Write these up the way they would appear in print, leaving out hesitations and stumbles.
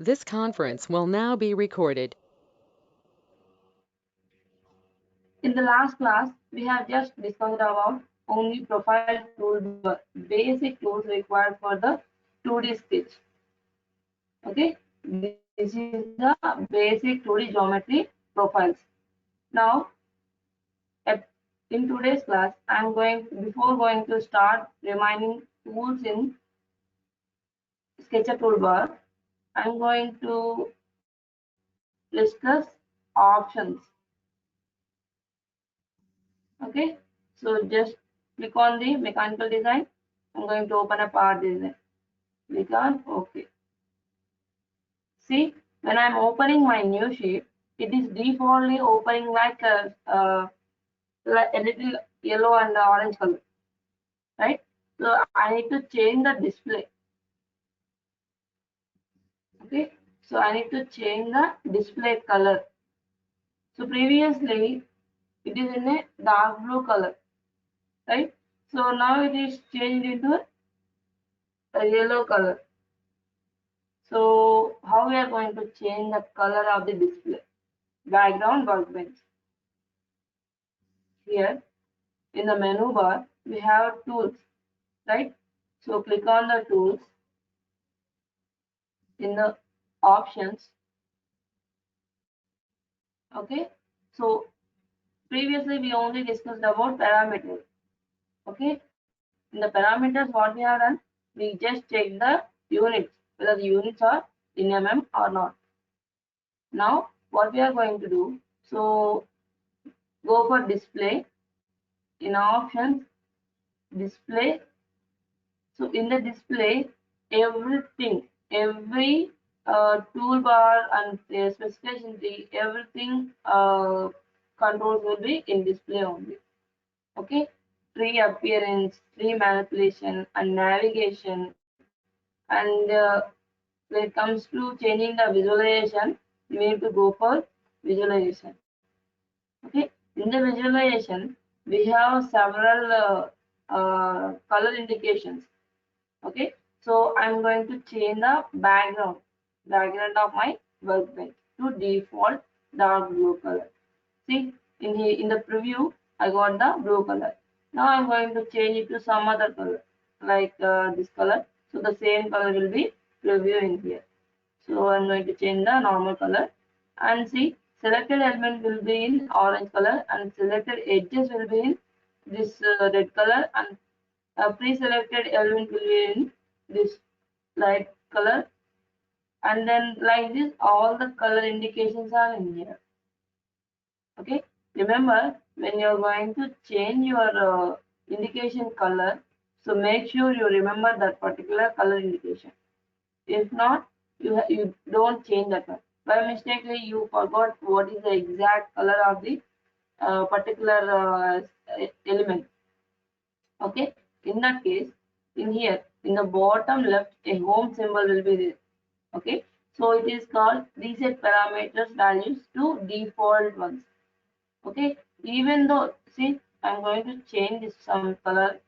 This conference will now be recorded. In the last class, we have just discussed about only profile toolbar, basic tools required for the 2D sketch. Okay, this is the basic 2D geometry profiles. Now, in today's class, before going to start reminding tools in SketchUp toolbar, I'm going to discuss options. Okay, so just click on the mechanical design. I'm going to open a part design. Click on OK. See, when I'm opening my new sheet, it is defaultly opening like a little yellow and orange color, right? So I need to change the display. Okay, so I need to change the display color. So previously it is in a dark blue color, right? So now it is changed into a yellow color. So how we are going to change the color of the display? Background workbench. Here in the menu bar, we have tools, right? So click on the tools in the options. Okay. So previously we only discussed about parameters. Okay. In the parameters, what we have done, we just check the units, whether the units are in mm or not. Now what we are going to do, so go for display, in options, display. So in the display, every toolbar and specification tree, everything controls will be in display only. Okay, tree appearance, tree manipulation, and navigation. And when it comes to changing the visualization, you need to go for visualization. Okay, in the visualization, we have several color indications. Okay, so I'm going to change the background of my workbench to default dark blue color. See, in the preview, I got the blue color. Now I'm going to change it to some other color, like this color. So the same color will be preview in here. So I'm going to change the normal color, and see, selected element will be in orange color, and selected edges will be in this red color, and a pre-selected element will be in this light color, and then like this all the color indications are in here. Okay, remember when you're going to change your indication color, so make sure you remember that particular color indication. If not, you don't change that one. By mistakenly you forgot what is the exact color of the particular element. Okay, in that case, in here, in the bottom left, a home symbol will be there. Okay, so it is called reset parameters values to default ones. Okay, even though, see, I'm going to change this some color.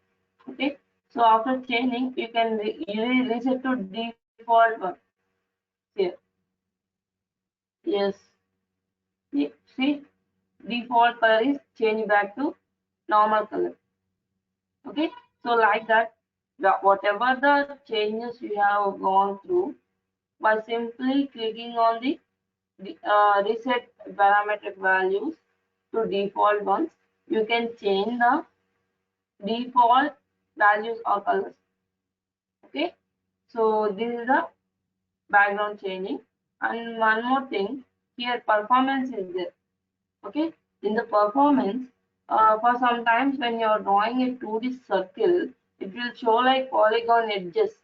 Okay, so after changing, you can reset to default one here. Yes, see, default color is changed back to normal color. Okay, so like that, whatever the changes you have gone through, by simply clicking on the reset parametric values to default ones, you can change the default values or colors. Okay, so this is the background changing. And one more thing, here performance is there. Okay, in the performance, for sometimes when you're drawing a 2D circle, it will show like polygon edges.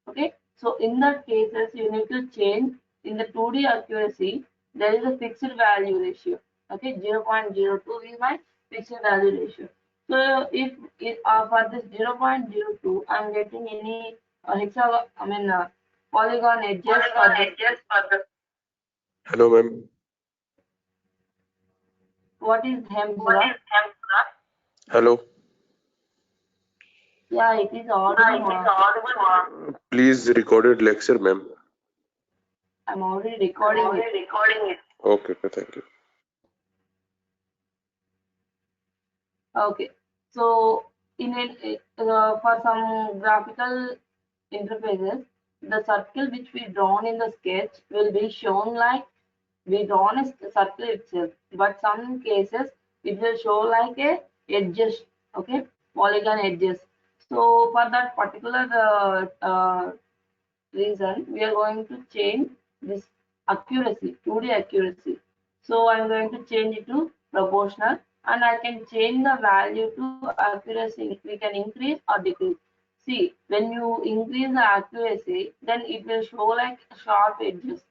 Okay, so in that cases you need to change in the 2D accuracy. There is a fixed value ratio. Okay, 0.02 is my fixed value ratio. So if for this 0.02 I'm getting any polygon edges for the, Hello, ma'am. what is Hemsura? Hello. Yeah, it is audible. Please recorded lecture, ma'am. I'm already recording it. Okay, thank you. Okay, so for some graphical interfaces, the circle which we drawn in the sketch will be shown like we drawn a circle itself, but some cases it will show like a edges, okay, polygon edges. So for that particular reason, we are going to change this accuracy, 2D accuracy. So I'm going to change it to proportional, and I can change the value to accuracy. We can increase or decrease. See, when you increase the accuracy, then it will show like sharp edges.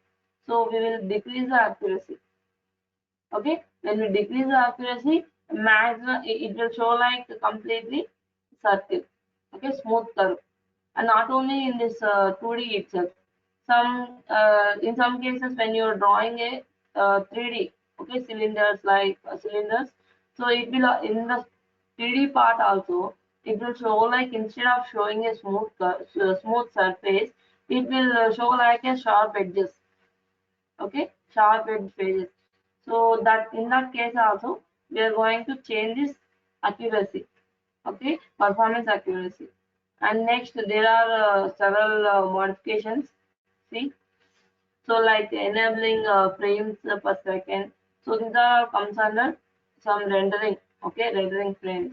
So we will decrease the accuracy. Okay, when we decrease the accuracy, maximum it will show like completely circle. Okay, smooth curve, and not only in this 2D itself. In some cases when you're drawing a 3D, okay, cylinders like cylinders, so it will in the 3D part also it will show like instead of showing a smooth surface, it will show like a sharp edges, okay, sharp edge faces. So that in that case also we are going to change this accuracy, okay, performance accuracy. And next there are several modifications. See, so like enabling frames per second. So these are comes under some rendering, okay, rendering frames.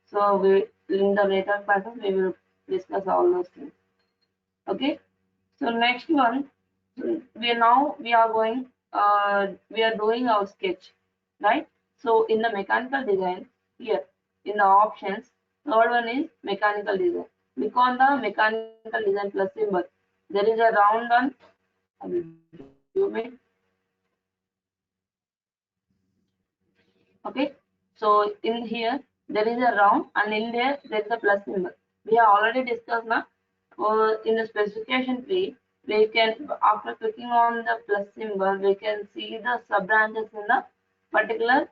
So we in the later classes we will discuss all those things, okay. So next one, we are doing our sketch, right? So in the mechanical design, here in the options, third one is mechanical design. Click on the mechanical design plus symbol. There is a round one. I will zoom it. Okay. So in here there is a round, and in there is a plus symbol. We have already discussed now. In the specification tree, we can, after clicking on the plus symbol, we can see the sub branches in the particular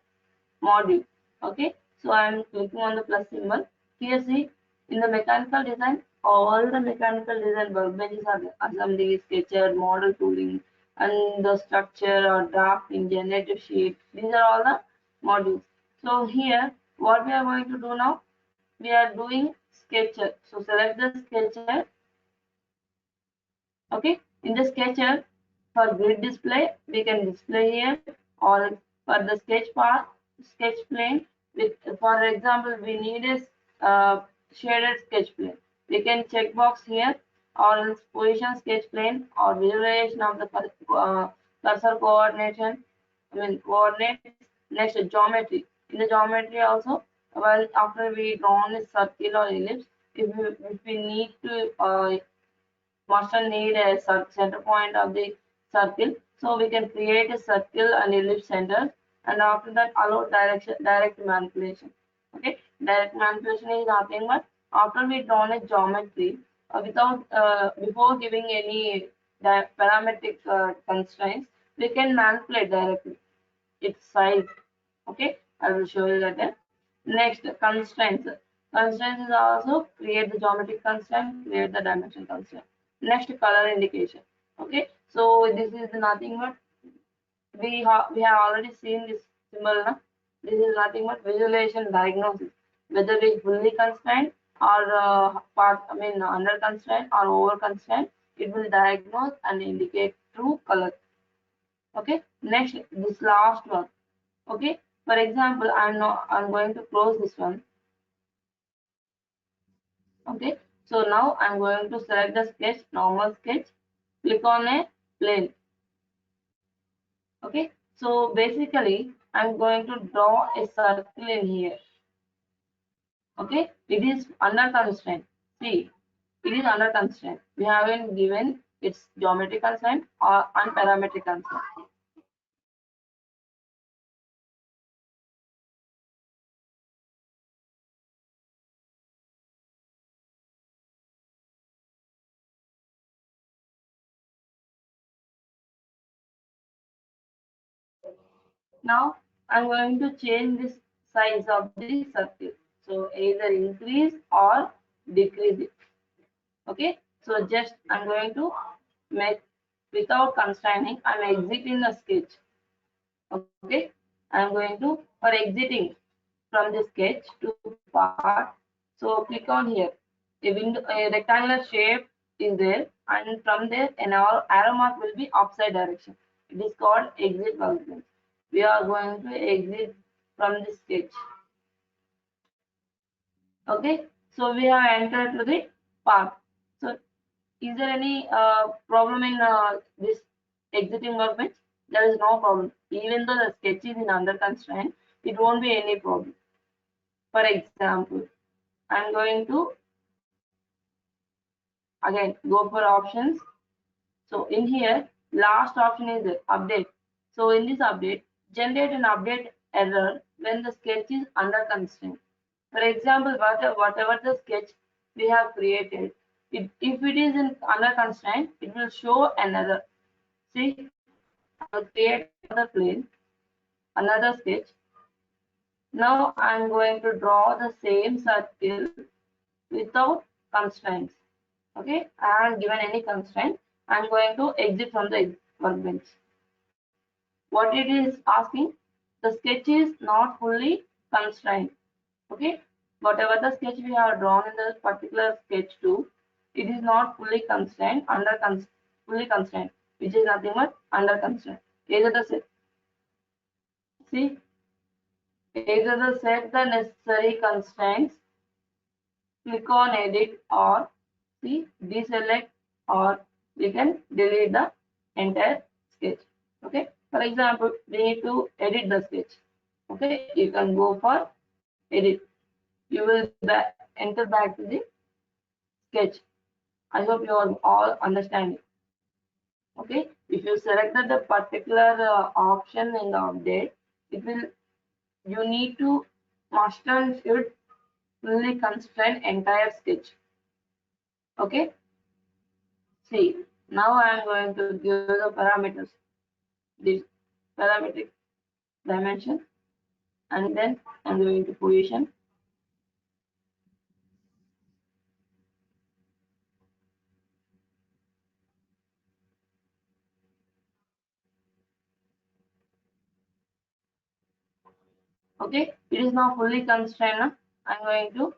module. Okay, so I am clicking on the plus symbol. Here, see, in the mechanical design, all the mechanical design workbenches are there. Assembly, sketcher, model tooling, and the structure or drafting, generative sheet. These are all the modules. So here, what we are going to do now? We are doing sketcher. So select the sketcher. Okay, in the sketcher, for grid display, we can display here, or for the sketch part, sketch plane. With, for example, we need a shaded sketch plane. We can check box here, or else position sketch plane, or visualization of the cursor coordination. I mean coordinates. Next, geometry. In the geometry also, well, after we drawn a circle or ellipse, if we need to must need a center point of the circle. So we can create a circle and ellipse center, and after that allow direct manipulation. Okay, direct manipulation is nothing but after we drawn a geometry without before giving any parametric constraints, we can manipulate directly its size. Okay, I will show you that. Next, constraints. Constraints is also create the geometric constraint, create the dimension constraint. Next, color indication. Okay, so this is nothing but we have already seen this symbol. Na? This is nothing but visualization diagnosis. Whether it is fully constrained or under constraint or over constraint, it will diagnose and indicate true color. Okay, next, this last one. Okay, for example, I'm going to close this one. Okay, so now I'm going to select the sketch, normal sketch, click on a plane. Okay, so basically I'm going to draw a circle in here. Okay, it is under constraint. See, it is under constraint. We haven't given its geometric constraint or unparametric constraint. Now I'm going to change this size of the circle. So either increase or decrease it. Okay. So just I'm going to make without constraining, I'm exiting the sketch. Okay, I'm going to for exiting from the sketch to part. So click on here. A rectangular shape is there, and from there an arrow mark will be upside direction. It is called exit workbench. We are going to exit from the sketch. Okay, so we have entered to the path. So is there any problem in this exiting workbench? There is no problem. Even though the sketch is in under constraint, it won't be any problem. For example, I'm going to again go for options. So in here, last option is update. So in this update, generate an update error when the sketch is under constraint. For example, whatever the sketch we have created, if it is in under constraint, it will show an error. See, I will create another plane, another sketch. Now I'm going to draw the same circle without constraints. Okay, I haven't given any constraint. I'm going to exit from the workbench. What it is asking, the sketch is not fully constrained. Okay, whatever the sketch we have drawn in the particular sketch 2, it is not fully constrained, fully constrained, which is nothing but under constraint. Either the see, either the set the necessary constraints, click on edit, or see deselect, or we can delete the entire sketch. Okay, for example, we need to edit the sketch. Okay, you can go for edit. You will enter back to the sketch. I hope you are all understanding. Okay, if you selected the particular option in the update, it will, you need to must and should fully constrain entire sketch. Okay, see, now I am going to give the parameters, this parametric dimension, and then I'm going to position. Okay, it is now fully constrained. I'm going to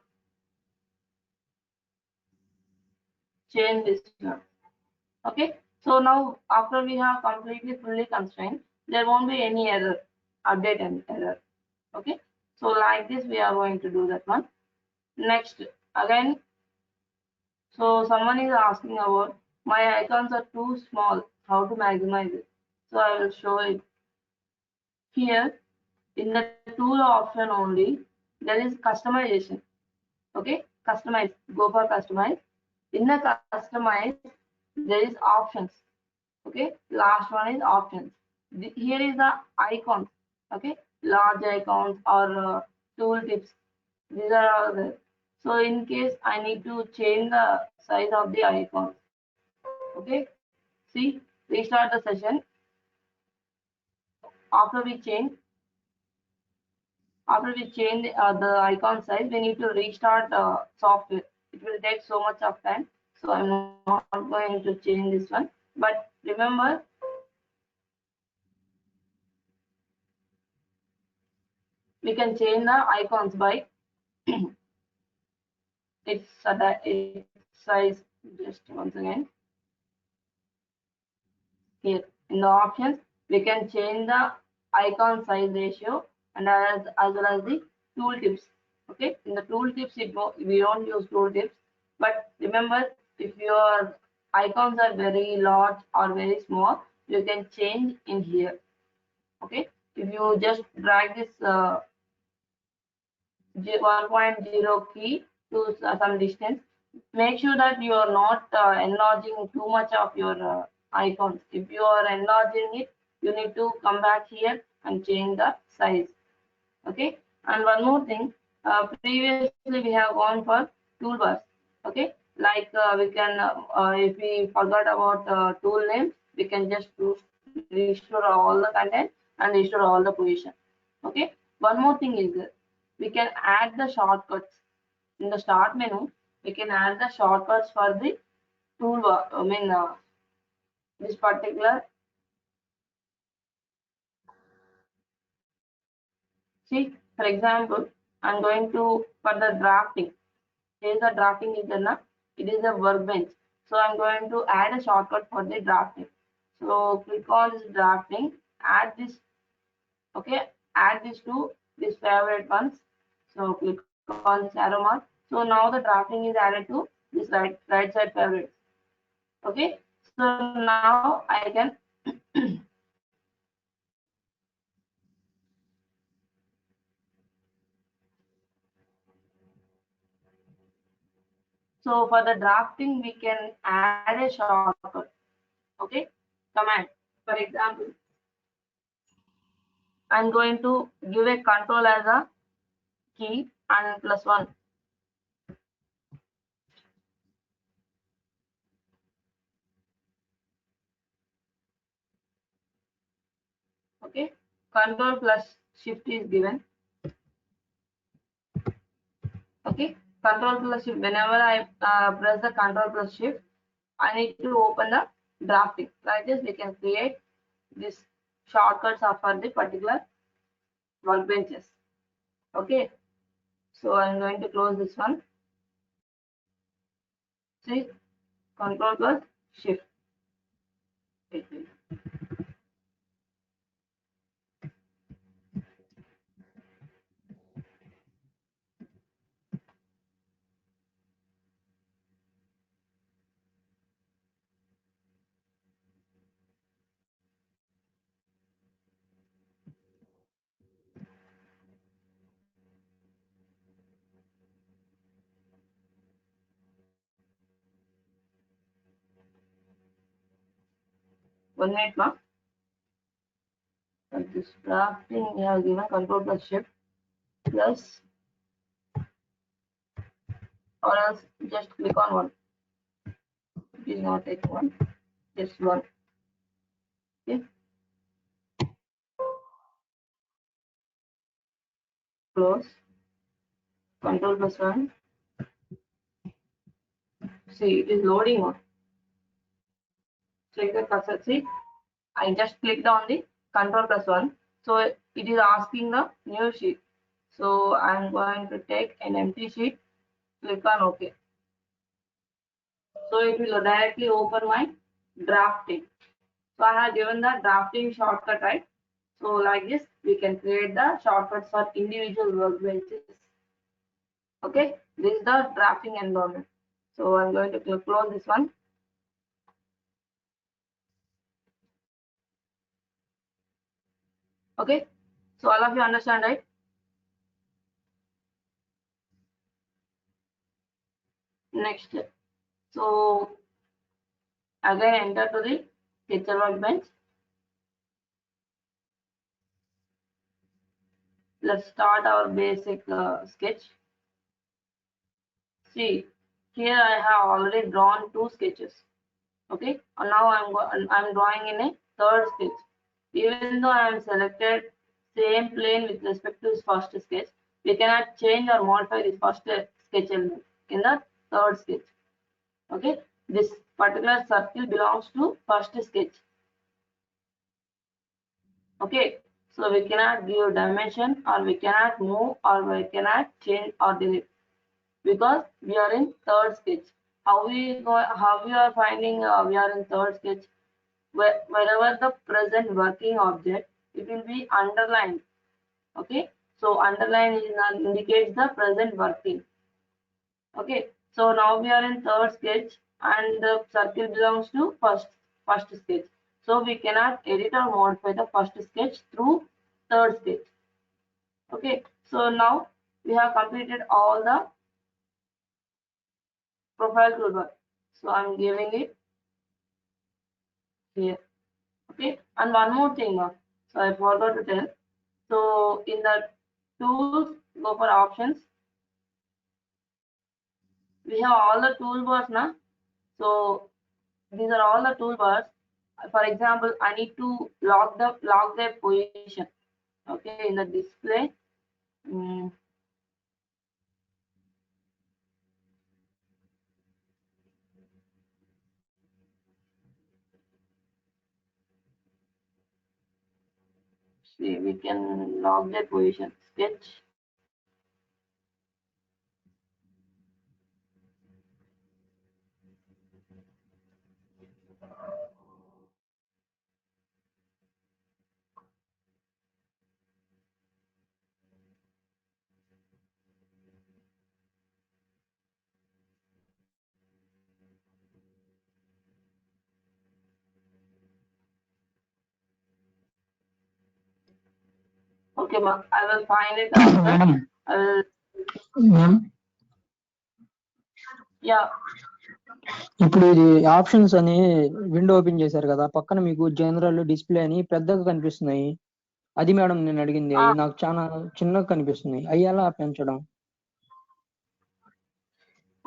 change this one. Okay, so now after we have completely fully constrained, there won't be any error, update and error. Okay, so like this we are going to do that one. Next, again, so someone is asking about my icons are too small, how to maximize it. So I will show it here. In the tool option only, there is customization. Okay, customize, go for customize. In the customize, there is options. Okay, last one is options. Here is the icons. Okay, large icons or tool tips, these are all there. So in case I need to change the size of the icons. Okay, see, restart the session. After we change, the icon size, we need to restart software. It will take so much of time, so I'm not going to change this one. But remember, we can change the icons by its size. Just once again, here in the options, we can change the icon size ratio and as well as the tooltips. Okay, in the tooltips, we don't use tooltips, but remember, if your icons are very large or very small, you can change in here. Okay, if you just drag this 1.0 key to some distance, make sure that you are not enlarging too much of your icons. If you are enlarging it, you need to come back here and change the size. Okay, and one more thing, previously we have gone for toolbars. Okay, like we can if we forgot about tool names, we can just restore all the content and restore all the position. Okay, one more thing is that we can add the shortcuts in the start menu. We can add the shortcuts for the toolbar, I mean this particular, see, for example, I'm going to, for the drafting, here the drafting is done, it is a workbench. So I'm going to add a shortcut for the drafting. So click on this drafting, add this, okay, add this to this favorite ones. So click on this arrow mark. So now the drafting is added to this right side favorites. Okay, so now I can so for the drafting we can add a shortcut. Okay, command. For example, I'm going to give a control as a key and +1. Okay, control plus shift is given. Okay, control plus shift. Whenever I press the control plus shift, I need to open the drafting. Like this, we can create this shortcuts are for the particular workbenches. Okay, so I'm going to close this one. See, control plus shift. Wait, wait. One minute now. For this drafting, we have given control plus shift plus, or else just click on one. It is not take one, just one. Okay, close. Control plus one. See, it is loading one. Check the cursor. See, I just clicked on the control plus one. So it is asking the new sheet. So I'm going to take an empty sheet, click on OK. So it will directly open my drafting. So I have given the drafting shortcut, right? So like this, we can create the shortcuts for individual workbenches. Okay, this is the drafting environment. So I'm going to close this one. Okay, so all of you understand, right? Next, so again enter to the picture workbench. Let's start our basic sketch. See, here I have already drawn two sketches. Okay, and now I'm drawing in a third sketch. Even though I am selected same plane with respect to this first sketch, we cannot change or modify this first sketch element in the third sketch. Okay, this particular circle belongs to first sketch. Okay, so we cannot give dimension, or we cannot move, or we cannot change or delete, because we are in third sketch. How we are finding we are in third sketch? Wherever the present working object, it will be underlined. Okay, so underline indicates the present working. Okay, so now we are in third sketch and the circle belongs to first sketch. So we cannot edit or modify the first sketch through third sketch. Okay, so now we have completed all the profile toolbar. So I'm giving it here. Okay, and one more thing now. So I forgot to tell. So in the tools, go for options. We have all the toolbars now. So these are all the toolbars. For example, I need to log their position. Okay, in the display. Mm, See, we can lock their position. Sketch. Okay, ma. I will find it after. Madam I will. Ma'am Yeah. ఇప్పుడు ఇది options అని window open చేశారు కదా, పక్కన మీకు general display అని పెద్దగా కనిపిస్తున్నాయి. అది మేడం నేను అడిగింది. అవి నాకు చాలా చిన్నగా కనిపిస్తున్నాయి. అవి ఎలా పెంచడం?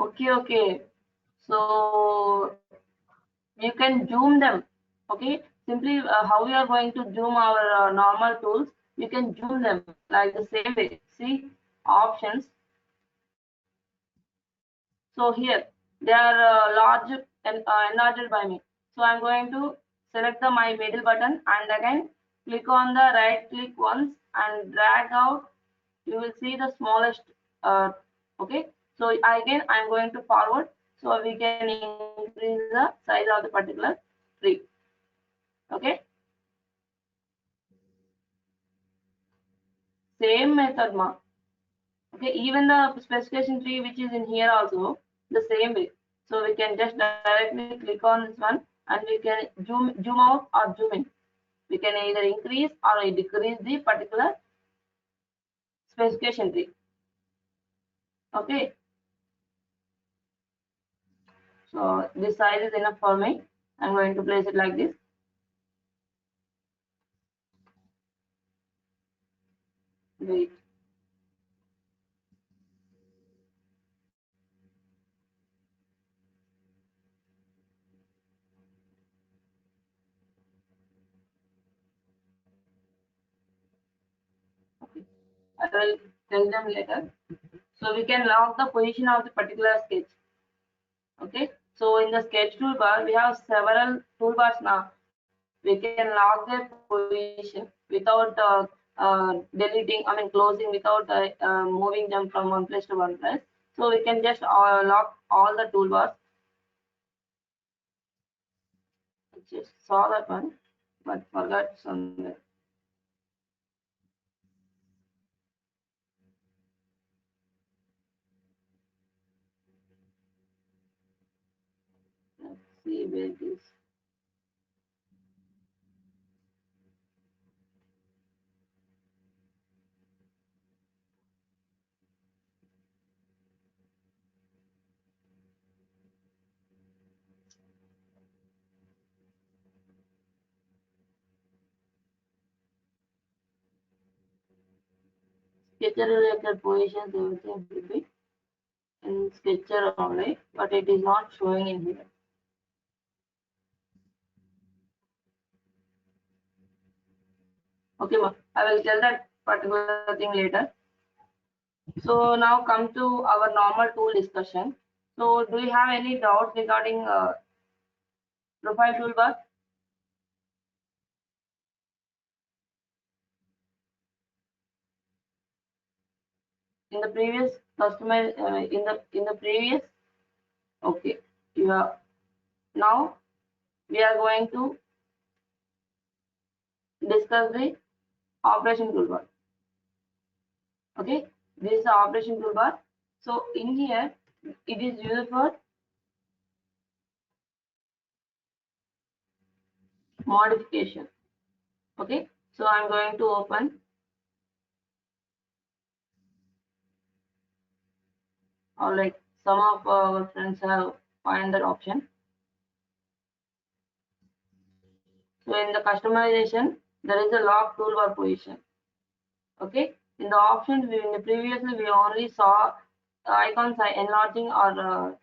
Okay. So you can zoom them. Okay. Simply how we are going to zoom our normal tools, you can zoom them like the same way. See options. So here they are large and enlarged by me. So I'm going to select my middle button and again click on the right click once and drag out. You will see the smallest. Okay. So again I'm going to forward. So we can increase the size of the particular tree. Okay. Same method, ma. Okay. Even the specification tree which is in here also the same way. So we can just directly click on this one and we can zoom out or zoom in. We can either increase or decrease the particular specification tree. Okay. So this size is enough for me. I'm going to place it like this. Wait. Okay. I will tell them later. So we can lock the position of the particular sketch. Okay. So in the sketch toolbar, we have several toolbars now. We can lock their position without deleting, closing, without moving them from one place to one place. So we can just lock all the toolbars. I just saw that one, but forgot somewhere. Let's see where it is. Sketcher related positions, everything will be in Sketcher only, but it is not showing in here. Okay, I will tell that particular thing later. So now come to our normal tool discussion. So do you have any doubts regarding profile toolbar? In the previous customer, in the previous, okay, yeah. Now we are going to discuss the operation toolbar. Okay, this is the operation toolbar. So in here, it is used for modification. Okay, so I'm going to open. Or like some of our friends have find that option. So in the customization, there is a lock toolbar position. Okay, in the options, previously we only saw icons are enlarging or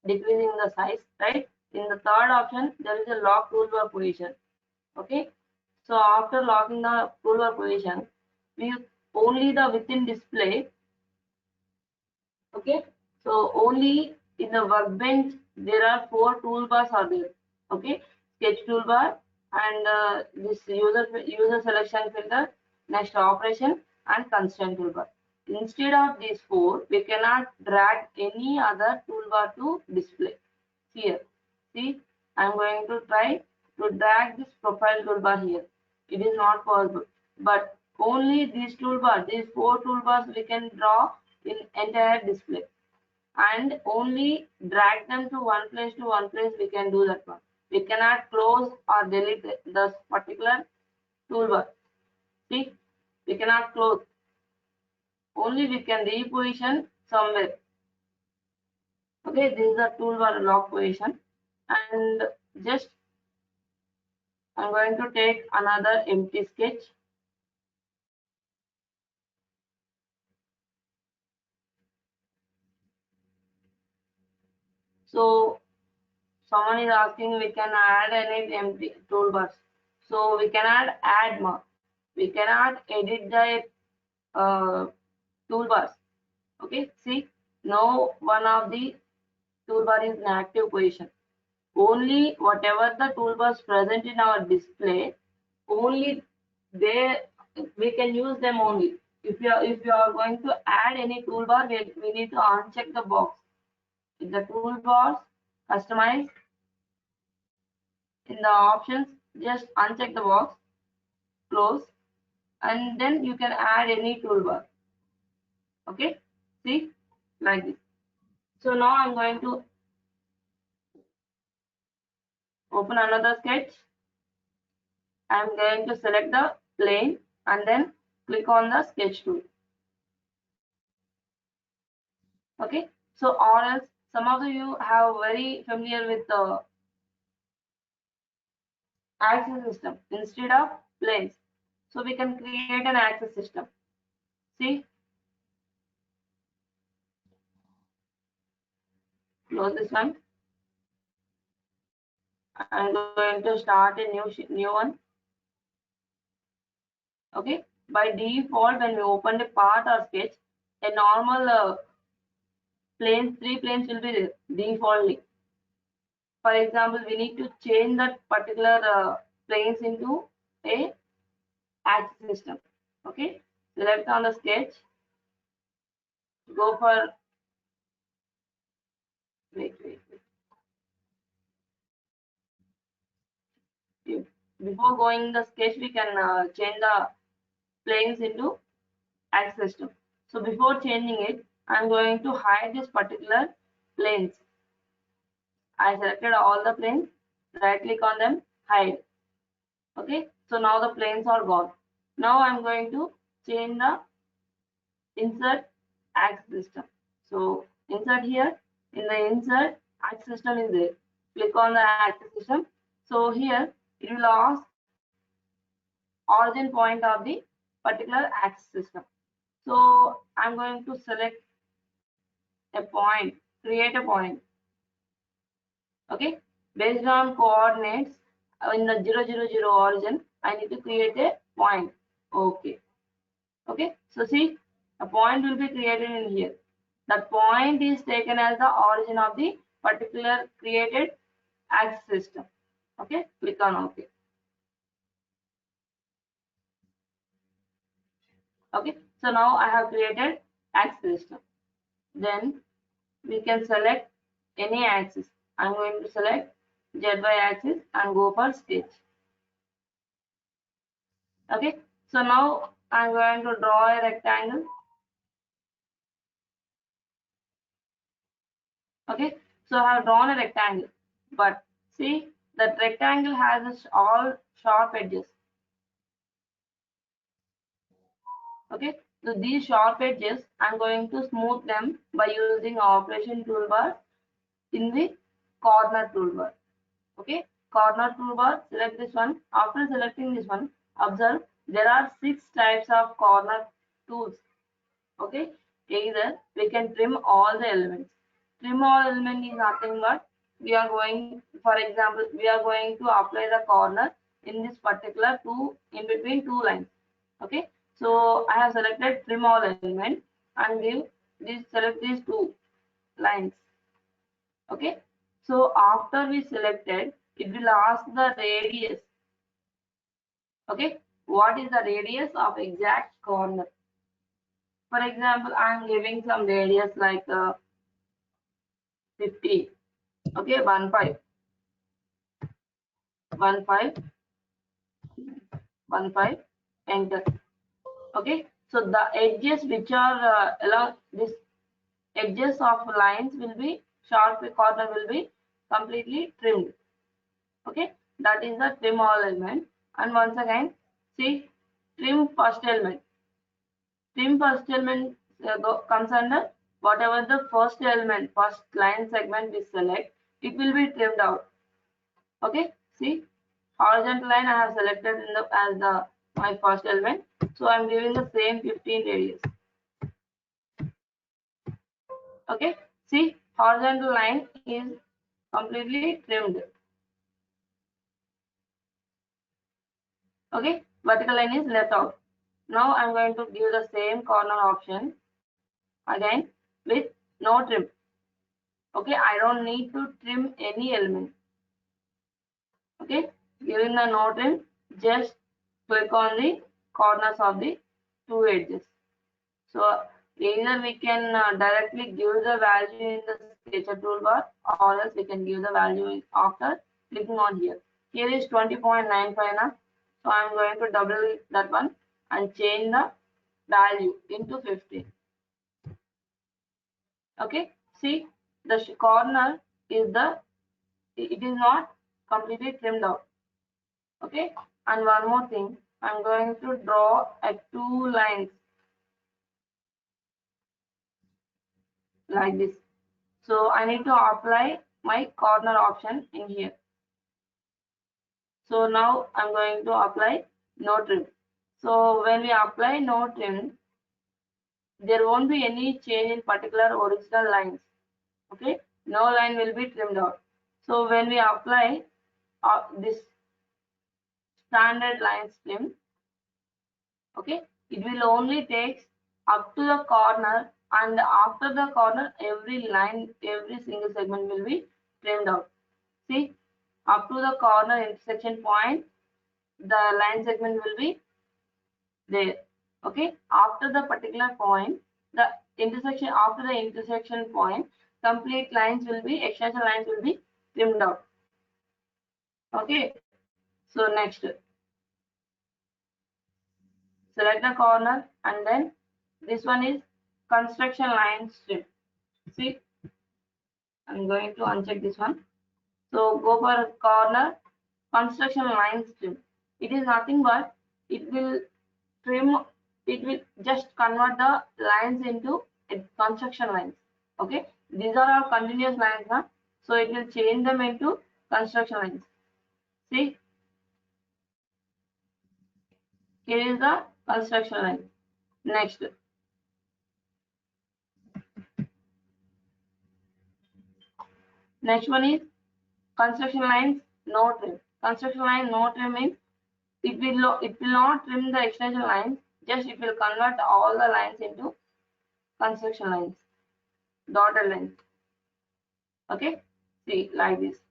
decreasing the size, right? In the third option, there is a lock toolbar position. Okay, so after locking the toolbar position, we only the within display. Okay, so only in the workbench there are 4 toolbars are there. Okay, sketch toolbar and this user selection filter, next operation, and constraint toolbar. Instead of these four, we cannot drag any other toolbar to display. Here, see, I'm going to try to drag this profile toolbar here. It is not possible, but only these toolbars, these four toolbars, we can draw in entire display, and only drag them to one place we can do that one. We cannot close or delete this particular toolbar. See, we cannot close, only we can reposition somewhere. Okay, this is the toolbar lock position, and just I'm going to take another empty sketch. So someone is asking, we can add any empty toolbars. So we cannot add more. We cannot edit the toolbars. Okay, see, no one of the toolbar is in active position. Only whatever the toolbars present in our display, only they we can use them only. If you are going to add any toolbar, we need to uncheck the box. If the toolbars customized in the options, just uncheck the box, close, and then you can add any toolbar. Okay, see, like this. So now I'm going to open another sketch. I'm going to select the plane and then click on the sketch tool. Okay, so or else some of you have very familiar with the axis system instead of planes. So we can create an axis system. See, close this one. I'm going to start a new one. Okay, by default, when we open the part or sketch, a normal planes, 3 planes will be there defaultly. For example, we need to change that particular planes into a axis system. Okay, select on the sketch, go for wait. Before going the sketch, we can change the planes into axis system. So before changing it, I'm going to hide this particular planes. I selected all the planes, right click on them, hide. Okay, so now the planes are gone. Now I'm going to change the insert axis system. So insert here, in the insert axis system is there. Click on the axis system. So here it will ask origin point of the particular axis system. So I'm going to select a point, create a point. Okay, based on coordinates in the 000 origin, I need to create a point. Okay, so see, a point will be created in here. That point is taken as the origin of the particular created axis system. Okay, click on OK. Okay, so now I have created axis system. Then we can select any axis. I'm going to select ZY axis and go for sketch. Okay, so now I'm going to draw a rectangle. Okay, so I have drawn a rectangle, but see that rectangle has all sharp edges. Okay, so these sharp edges I'm going to smooth them by using operation toolbar in the corner toolbar. Okay, corner toolbar, select this one. After selecting this one, observe there are 6 types of corner tools. Okay, either we can trim all the elements. Trim all element is nothing but we are going, for example, we are going to apply the corner in this particular in between 2 lines. Okay, so I have selected trim all element and select these 2 lines. Okay, so after we selected, it will ask the radius. Okay, what is the radius of exact corner? For example, I am giving some radius like 50. Okay, 15, 15, 15, enter. Okay, so the edges which are along this edges of lines will be sharp corner will be completely trimmed. Okay, that is the trim all element. And once again, see, trim first element. Trim first element comes under whatever the first element, first line segment we select, it will be trimmed out. Okay, see, horizontal line I have selected in the as the my first element, so I am giving the same 15 radius. Okay, see, horizontal line is completely trimmed. Okay, vertical line is left out. Now I'm going to give the same corner option again with no trim. Okay, I don't need to trim any element. Okay, giving the no trim, just click on the corners of the two edges. So either we can directly give the value in the sketcher toolbar, or else we can give the value after clicking on here. Here is 20.95 now. So I'm going to double that one and change the value into 15. Okay, see, the corner is it is not completely trimmed out. Okay, and one more thing, I'm going to draw two lines like this. So I need to apply my corner option in here. So now I'm going to apply no trim. So when we apply no trim, there won't be any change in particular original lines. Okay, no line will be trimmed out. So when we apply this standard line trim, okay, it will only take up to the corner, and after the corner every line, every single segment will be trimmed out. See, up to the corner intersection point, the line segment will be there. Okay, after the particular point, the intersection, after the intersection point, complete lines will be, extension lines will be trimmed out. Okay, so next, select the corner, and then this one is construction line strip. See, I'm going to uncheck this one. So go for corner, construction line strip. It is nothing but it will trim, it will just convert the lines into construction lines. Okay, these are all continuous lines now, so it will change them into construction lines. See, here is the construction line. Next one is construction lines no trim. Construction line no trim means it will not trim the extension lines, just it will convert all the lines into construction lines, dotted lines. Okay, see, like this.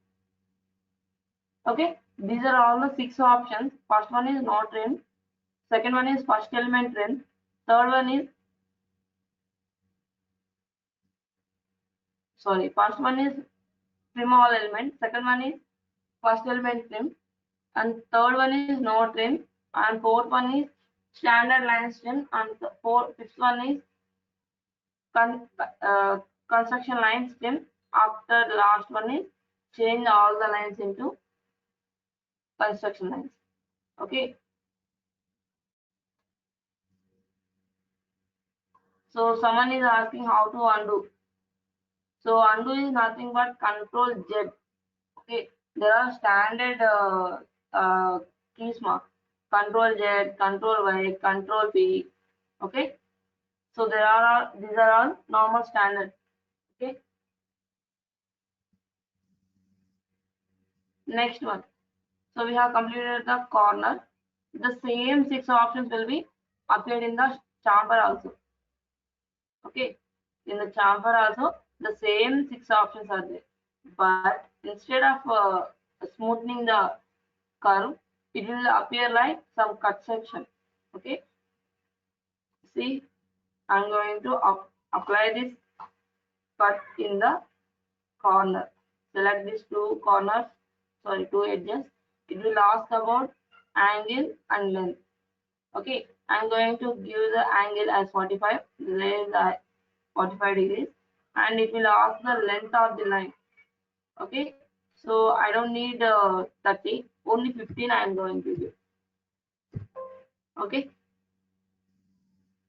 Okay, these are all the 6 options. First one is no trim, second one is first element trim, third one is, sorry, first one is trim all element, second one is first element trim, and third one is no trim, and fourth one is standard line trim, and fifth one is con, construction lines trim. After the last one is change all the lines into construction lines. Okay, so someone is asking how to undo. So undo is nothing but Control Z. Okay, there are standard keys mark. Control Z, Control Y, Control P. Okay, so these are all normal standard. Okay, next one. So we have completed the corner. The same 6 options will be appeared in the chamfer also. Okay, in the chamfer also the same 6 options are there, but instead of smoothing the curve, it will appear like some cut section. Okay, see, I'm going to apply this cut in the corner. Select these two corners, sorry, two edges. It will ask about angle and length. Okay, I'm going to give the angle as 45, raise the 45 degrees, and it will ask the length of the line. Okay, so I don't need 30, only 15 I am going to give. Okay,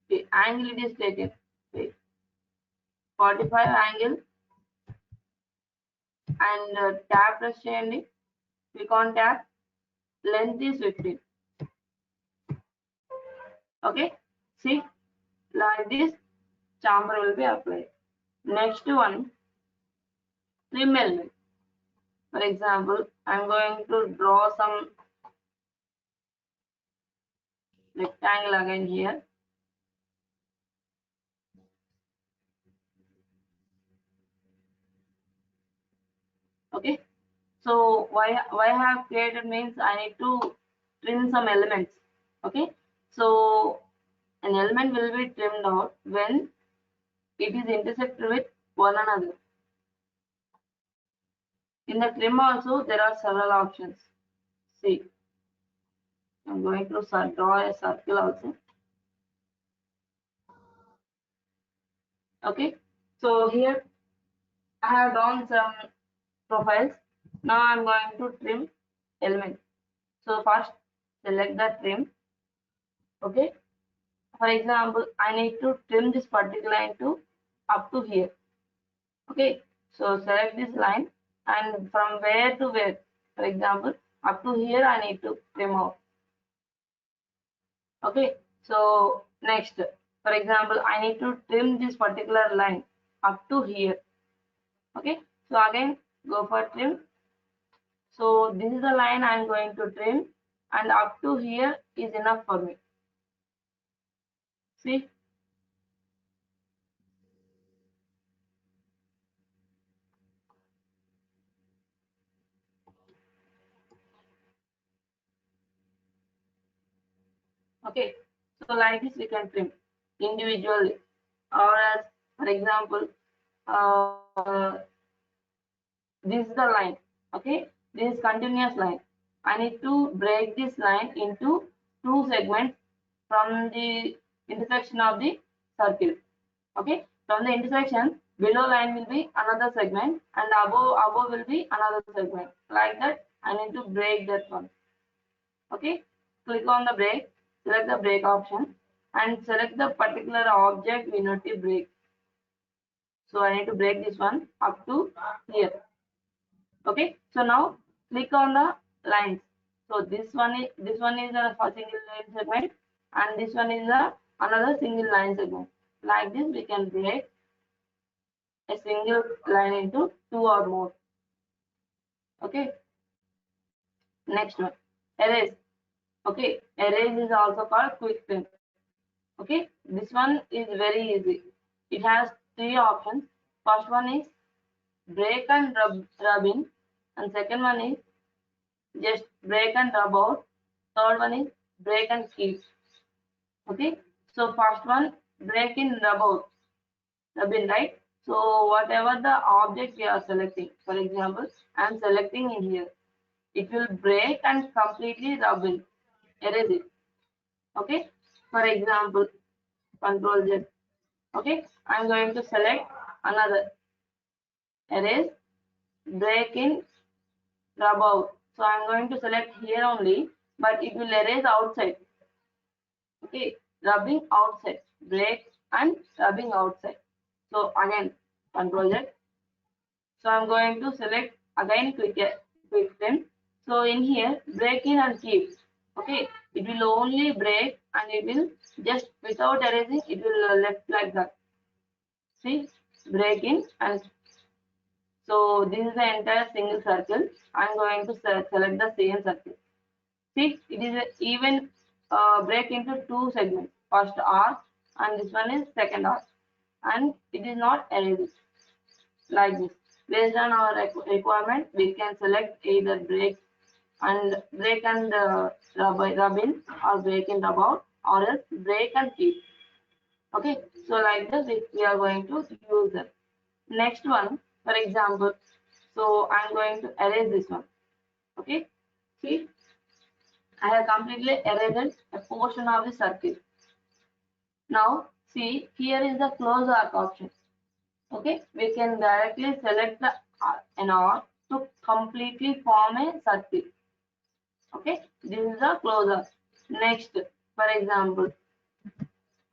the angle it is taken. Okay. 45 angle and tab press cheyandi, click on tab, length is 15. Okay, see, like this chamfer will be applied. Next one, trim element. For example, I'm going to draw some rectangle again here. Okay, so why I have created means I need to trim some elements. Okay, so an element will be trimmed out when it is intersected with one another. In the trim also there are several options. See, I'm going to draw a circle also. Okay, so here I have drawn some profiles. Now I'm going to trim element. So first select the trim. Okay, for example, I need to trim this particular line to up to here. Okay, so select this line and from where to where. For example, up to here I need to trim out. Okay, so next, for example, I need to trim this particular line up to here. Okay, so again go for trim. So this is the line I am going to trim, and up to here is enough for me. See, okay, so like this we can trim individually, or as for example, this is the line. Okay, this is continuous line. I need to break this line into two segments from the intersection of the circle. Okay, from the intersection, below line will be another segment and above will be another segment. Like that, I need to break that one. Okay, click on the break, select the break option and select the particular object we need to break. So I need to break this one up to here. Okay, so now click on the lines. So this one is a single line segment and this one is another single line segment. Like this we can break a single line into two or more. Okay, next one, erase. Okay, erase is also called quick trim. Okay, this one is very easy. It has three options. First one is break and rub in, and second one is just break and rub out. Third one is break and keep. Okay, so first one, break in, rub out, rub in, right? So whatever the object we are selecting, for example, I am selecting in here, it will break and completely rub in, erase it. Okay, for example, Control Z. Okay, I am going to select another, erase, break in, rub out. So I am going to select here only, but it will erase outside. Okay, rubbing outside, break and rubbing outside. So again, Control Z. So I'm going to select again quick trim. So in here, break in and keep. Okay, it will only break and it will just without erasing, it will left like that. See, break in and so this is the entire single circle. I'm going to select the same circle. See, it is even break into two segments. First arc and this one is second arc, and it is not erased like this. Based on our requirement, we can select either break and break and rub in, or break and rub out, or else break and keep. Okay, so like this we are going to use them. Next one, for example, so I'm going to erase this one. Okay, see, I have completely erased a portion of the circle. Now see, here is the close arc option. Okay, we can directly select the an arc to completely form a circle. Okay, this is the close arc. Next, for example,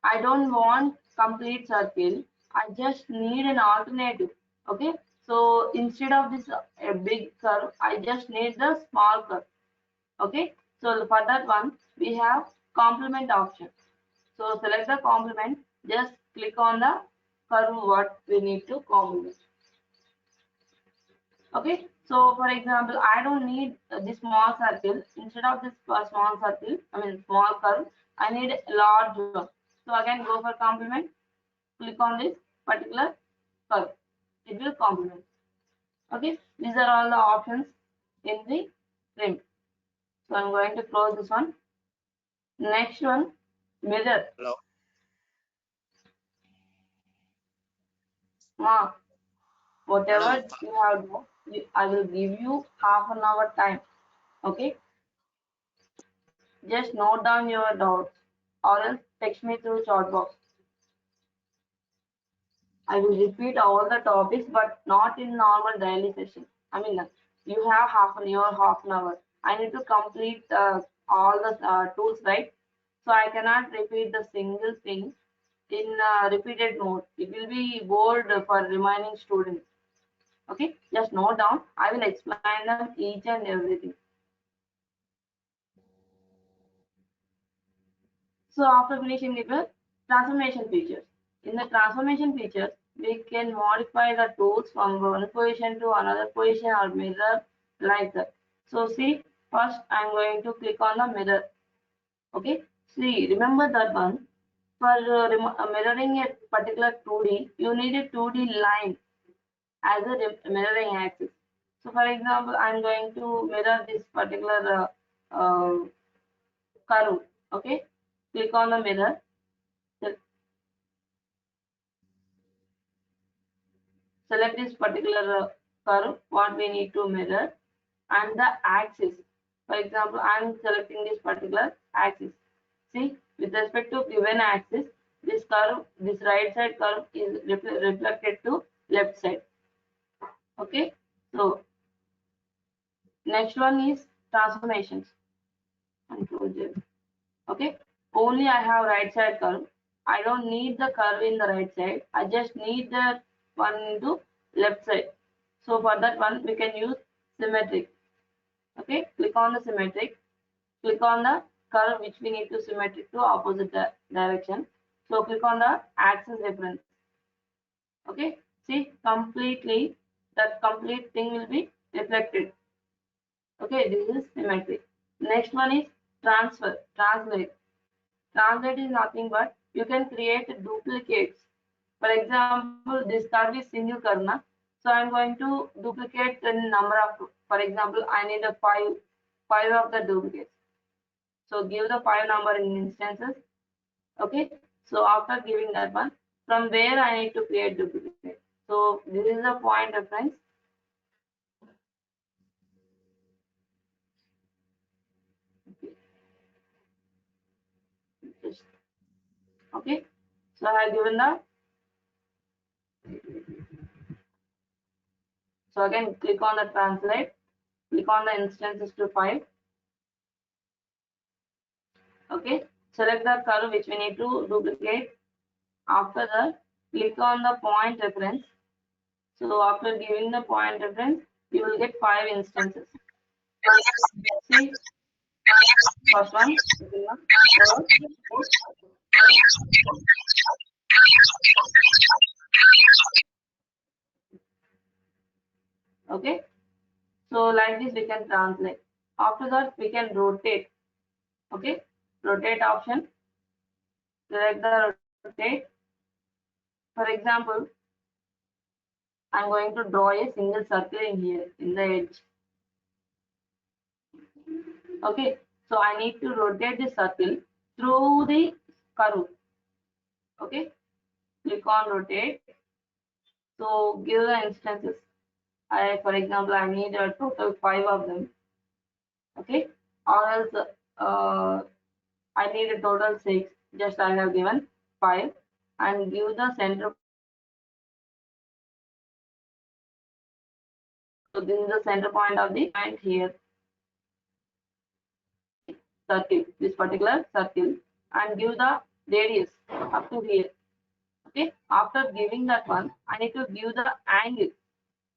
I don't want complete circle. I just need an alternative. Okay, so instead of this a big curve, I just need the small curve. Okay, so for that one we have complement option. So select the complement. Just click on the curve what we need to complement. Okay, so for example, I don't need this small circle. Instead of this small circle, small curve, I need a large one. So again, go for complement. Click on this particular curve. It will complement. Okay, these are all the options in the trim. So I'm going to close this one. Next one, mirror. Hello. Whatever Madam, you have done, I will give you half an hour time. Okay, just note down your doubts or else text me through chat box. I will repeat all the topics, but not in normal daily session. You have half an hour. I need to complete all the tools, right? So I cannot repeat the single thing in repeated mode. It will be bored for remaining students. Okay, just note down. I will explain them each and everything. So after finishing the transformation features. In the transformation features, we can modify the tools from one position to another position or mirror like that. So see, first I'm going to click on the mirror. Okay, see, remember that one. For mirroring a particular 2D, you need a 2D line as a mirroring axis. So for example, I'm going to mirror this particular curve. Okay, click on the mirror. Select this particular curve what we need to mirror and the axis. For example, I am selecting this particular axis. See, with respect to given axis, this curve, this right side curve is reflected to left side. Okay, so next one is transformations. Okay, only I have right side curve. I don't need the curve in the right side. I just need the one into left side. So for that one, we can use symmetric. Okay, click on the symmetric. Click on the curve which we need to symmetric to opposite direction. So click on the axis reference. Okay, see completely that complete thing will be reflected. Okay, this is symmetric. Next one is translate. Translate is nothing but you can create duplicates. For example, this curve is single curve, na? So I'm going to duplicate the number of, for example, I need a five of the duplicates. So give the 5 number in instances. Okay. So after giving that one, from where I need to create duplicate. So this is the point reference. Okay. So I have given the. So again, click on the translate. Click on the instances to 5. Okay, select the curve which we need to duplicate. After that, click on the point reference. So after giving the point reference, you will get 5 instances. See, first one. Okay, so like this we can translate. After that, we can rotate. Okay, rotate option. Select the rotate. For example, I'm going to draw a single circle in here in the edge. Okay, so I need to rotate the circle through the curve. Okay, click on rotate. So give the instances. For example, I need a total 5 of them. Okay, or else I need a total 6. Just I have given 5 and give the center point. So this is the center point of the point here. Circle, this particular circle, and give the radius up to here. Okay, after giving that one, I need to give the angle.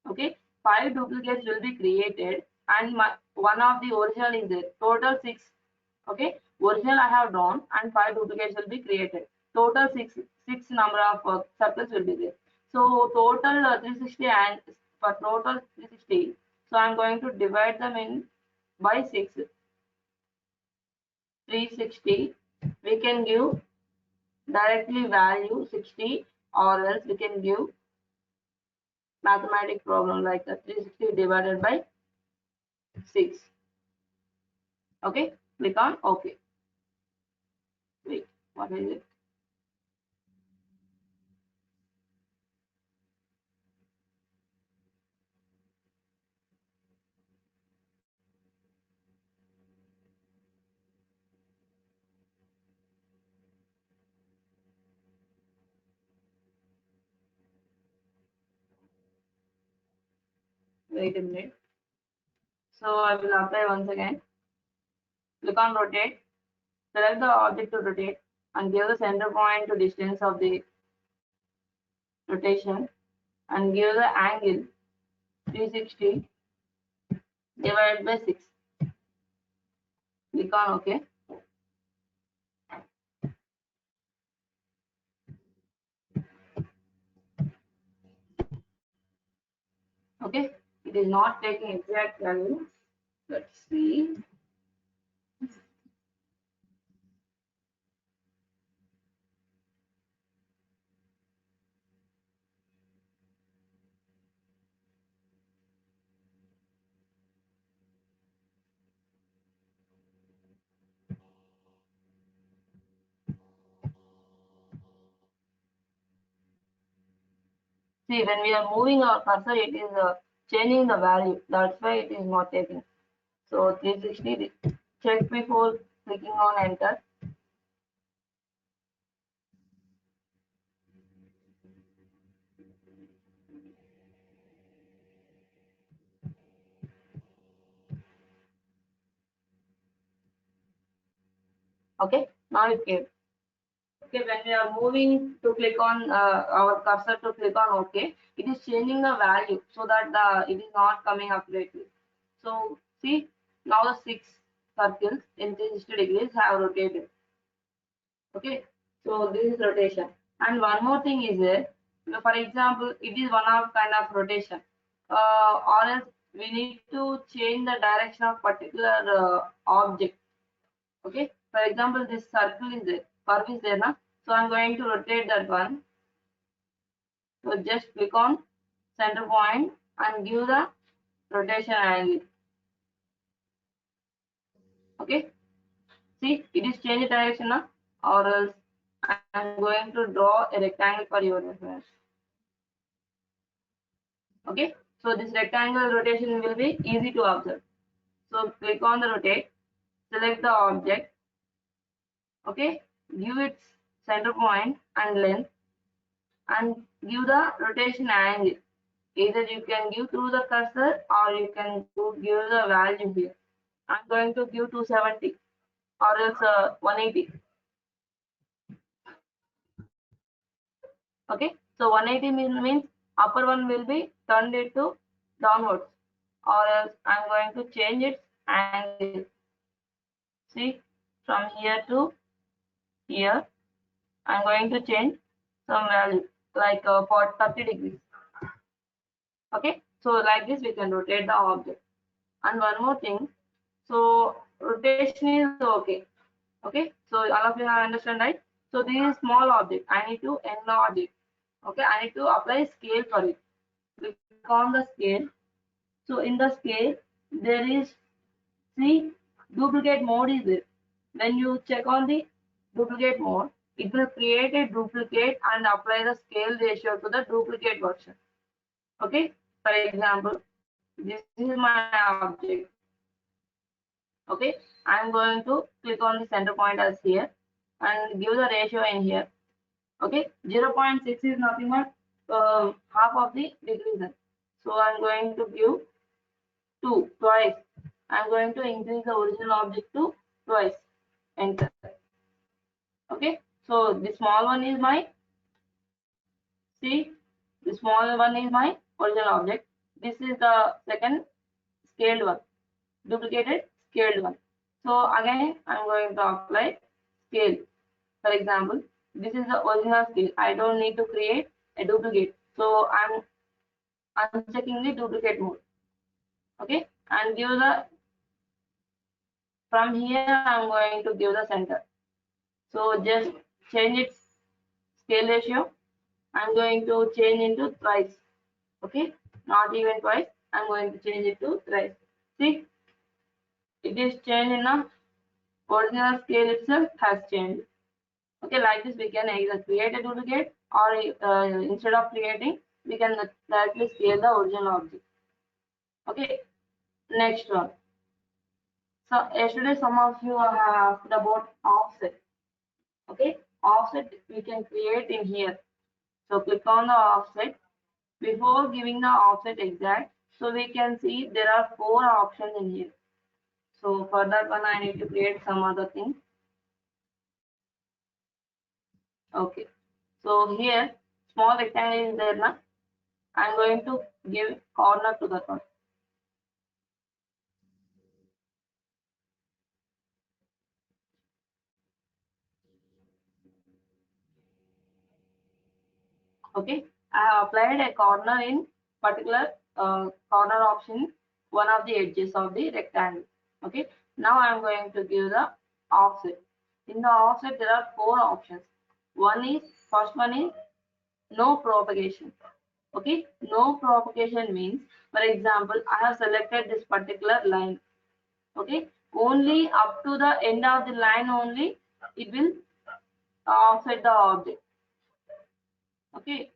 Okay, 5 duplicates will be created, and one of the original is there. Total 6. Okay, original I have drawn, and 5 duplicates will be created. Total 6 number of circles will be there. So total 360, and for total 360, so I'm going to divide them in by 6. 360. We can give directly value 60, or else we can give mathematic problem like 360 divided by 6. Okay, click on OK. Wait, what is it? Wait a minute. So I will apply once again. Click on rotate. Select the object to rotate and give the center point to distance of the rotation and give the angle 360 divided by 6. Click on OK. Okay, it is not taking exact value. Let's see. See, when we are moving our cursor, it is changing the value. That's why it is not taking. So 360, check before clicking on enter. Okay, now it came. Okay, when we are moving to click on our cursor to click on OK, it is changing the value so that it is not coming accurately. So see, now the 6 circles in 360 degrees have rotated. Okay, so this is rotation. And one more thing is there. For example, it is one of kind of rotation, or else we need to change the direction of particular object. Okay, for example, this circle is there, curve is there now. So I'm going to rotate that one. So just click on center point and give the rotation angle. Okay, see, it is change direction now, or else I'm going to draw a rectangle for your reference. Okay, so this rectangle rotation will be easy to observe. So click on the rotate, select the object. Okay, give its center point and length, and give the rotation angle. Either you can give through the cursor, or you can give the value here. I'm going to give 270, or else 180. Okay, so 180 means upper one will be turned into downwards, or else I'm going to change its angle. See, from here to here, I'm going to change some value like for 30 degrees. Okay, so like this we can rotate the object. And one more thing, so rotation is okay. Okay, so all of you have understand, right? So this is small object, I need to enlarge it. Okay, I need to apply scale for it. Click on the scale. So in the scale there is, see, duplicate mode is there. When you check on the duplicate mode, it will create a duplicate and apply the scale ratio to the duplicate version. Okay, for example, this is my object. Okay, I'm going to click on the center point as here and give the ratio in here. Okay, 0.6 is nothing but half of the decrease. So I'm going to give 2 twice. I'm going to increase the original object to twice. Enter. Okay, so the small one is my, see, the small one is my original object. This is the second scaled one, duplicated scaled one. So again, I'm going to apply scale. For example, this is the original scale. I don't need to create a duplicate. So I'm unchecking the duplicate mode. Okay, and give the, from here I'm going to give the center. So just change its scale ratio. I'm going to change into thrice. Okay, not even twice. I'm going to change it to thrice. See, it is changed in the original scale itself has changed. Okay, like this we can either create a duplicate or instead of creating, we can directly scale the original object. Okay, next one. So yesterday some of you have asked about offset. Okay, offset we can create in here. So click on the offset. Before giving the offset exact, so we can see there are 4 options in here. So for that one I need to create some other thing. Okay, so here small rectangle is there now. I'm going to give corner to that one. Okay, I have applied a corner in particular corner option, one of the edges of the rectangle. Okay, now I'm going to give the offset. In the offset there are 4 options. First one is no propagation. Okay, no propagation means, for example, I have selected this particular line. Okay, only up to the end of the line only it will offset the object. Okay,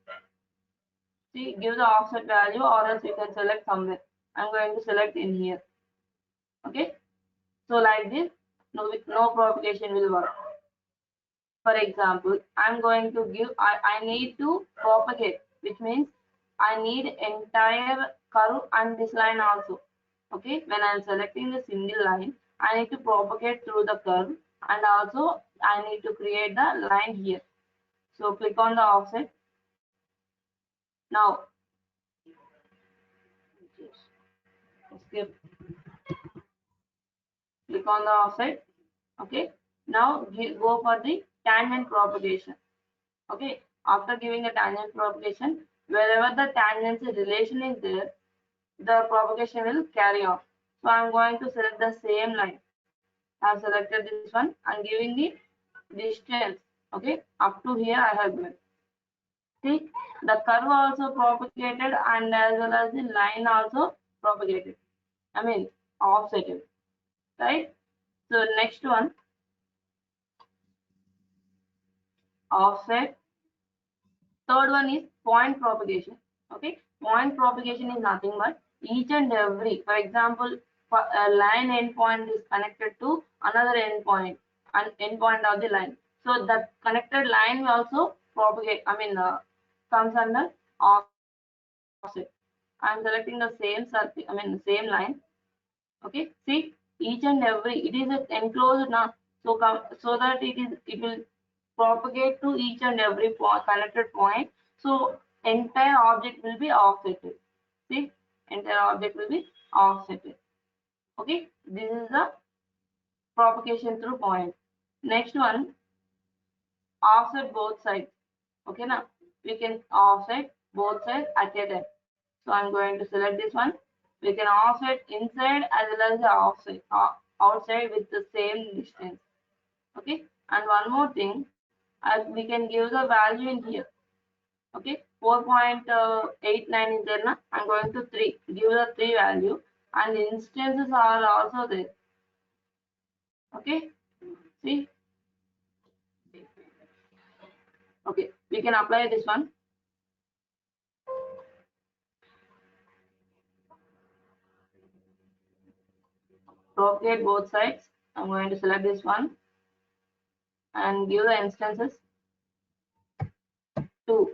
see, give the offset value or else you can select somewhere. I'm going to select in here. Okay, so like this, no propagation will work. For example, I'm going to give, I need to propagate, which means I need entire curve and this line also. Okay, when I'm selecting the single line, I need to propagate through the curve and also I need to create the line here. So click on the offset. Now, skip, click on the offset. Okay, now go for the tangent propagation. Okay, after giving a tangent propagation, wherever the tangent relation is there, the propagation will carry on. So I'm going to select the same line. I have selected this one and giving the distance. Okay, up to here I have given. See, the curve also propagated and as well as the line also propagated. I mean offsetted. Right? So next one, offset. Third one is point propagation. Okay, point propagation is nothing but each and every, for example, a line endpoint is connected to another endpoint, and endpoint of the line. So that connected line will also propagate. I mean, comes under offset. I'm selecting the same circle. I mean, the same line. Okay, see, each and every, it is enclosed now, so that it will propagate to each and every connected point. So entire object will be offsetted. See, entire object will be offsetted. Okay, this is the propagation through point. Next one, offset both sides. Okay, now we can offset both sides at a time. So I'm going to select this one. We can offset inside as well as the outside with the same distance. Okay, and one more thing, as we can give the value in here. Okay, 4.89 is there now. I'm going to 3, give the 3 value, and instances are also there. Okay, see. Okay, we can apply this one. Propagate both sides. I'm going to select this one and give the instances 2.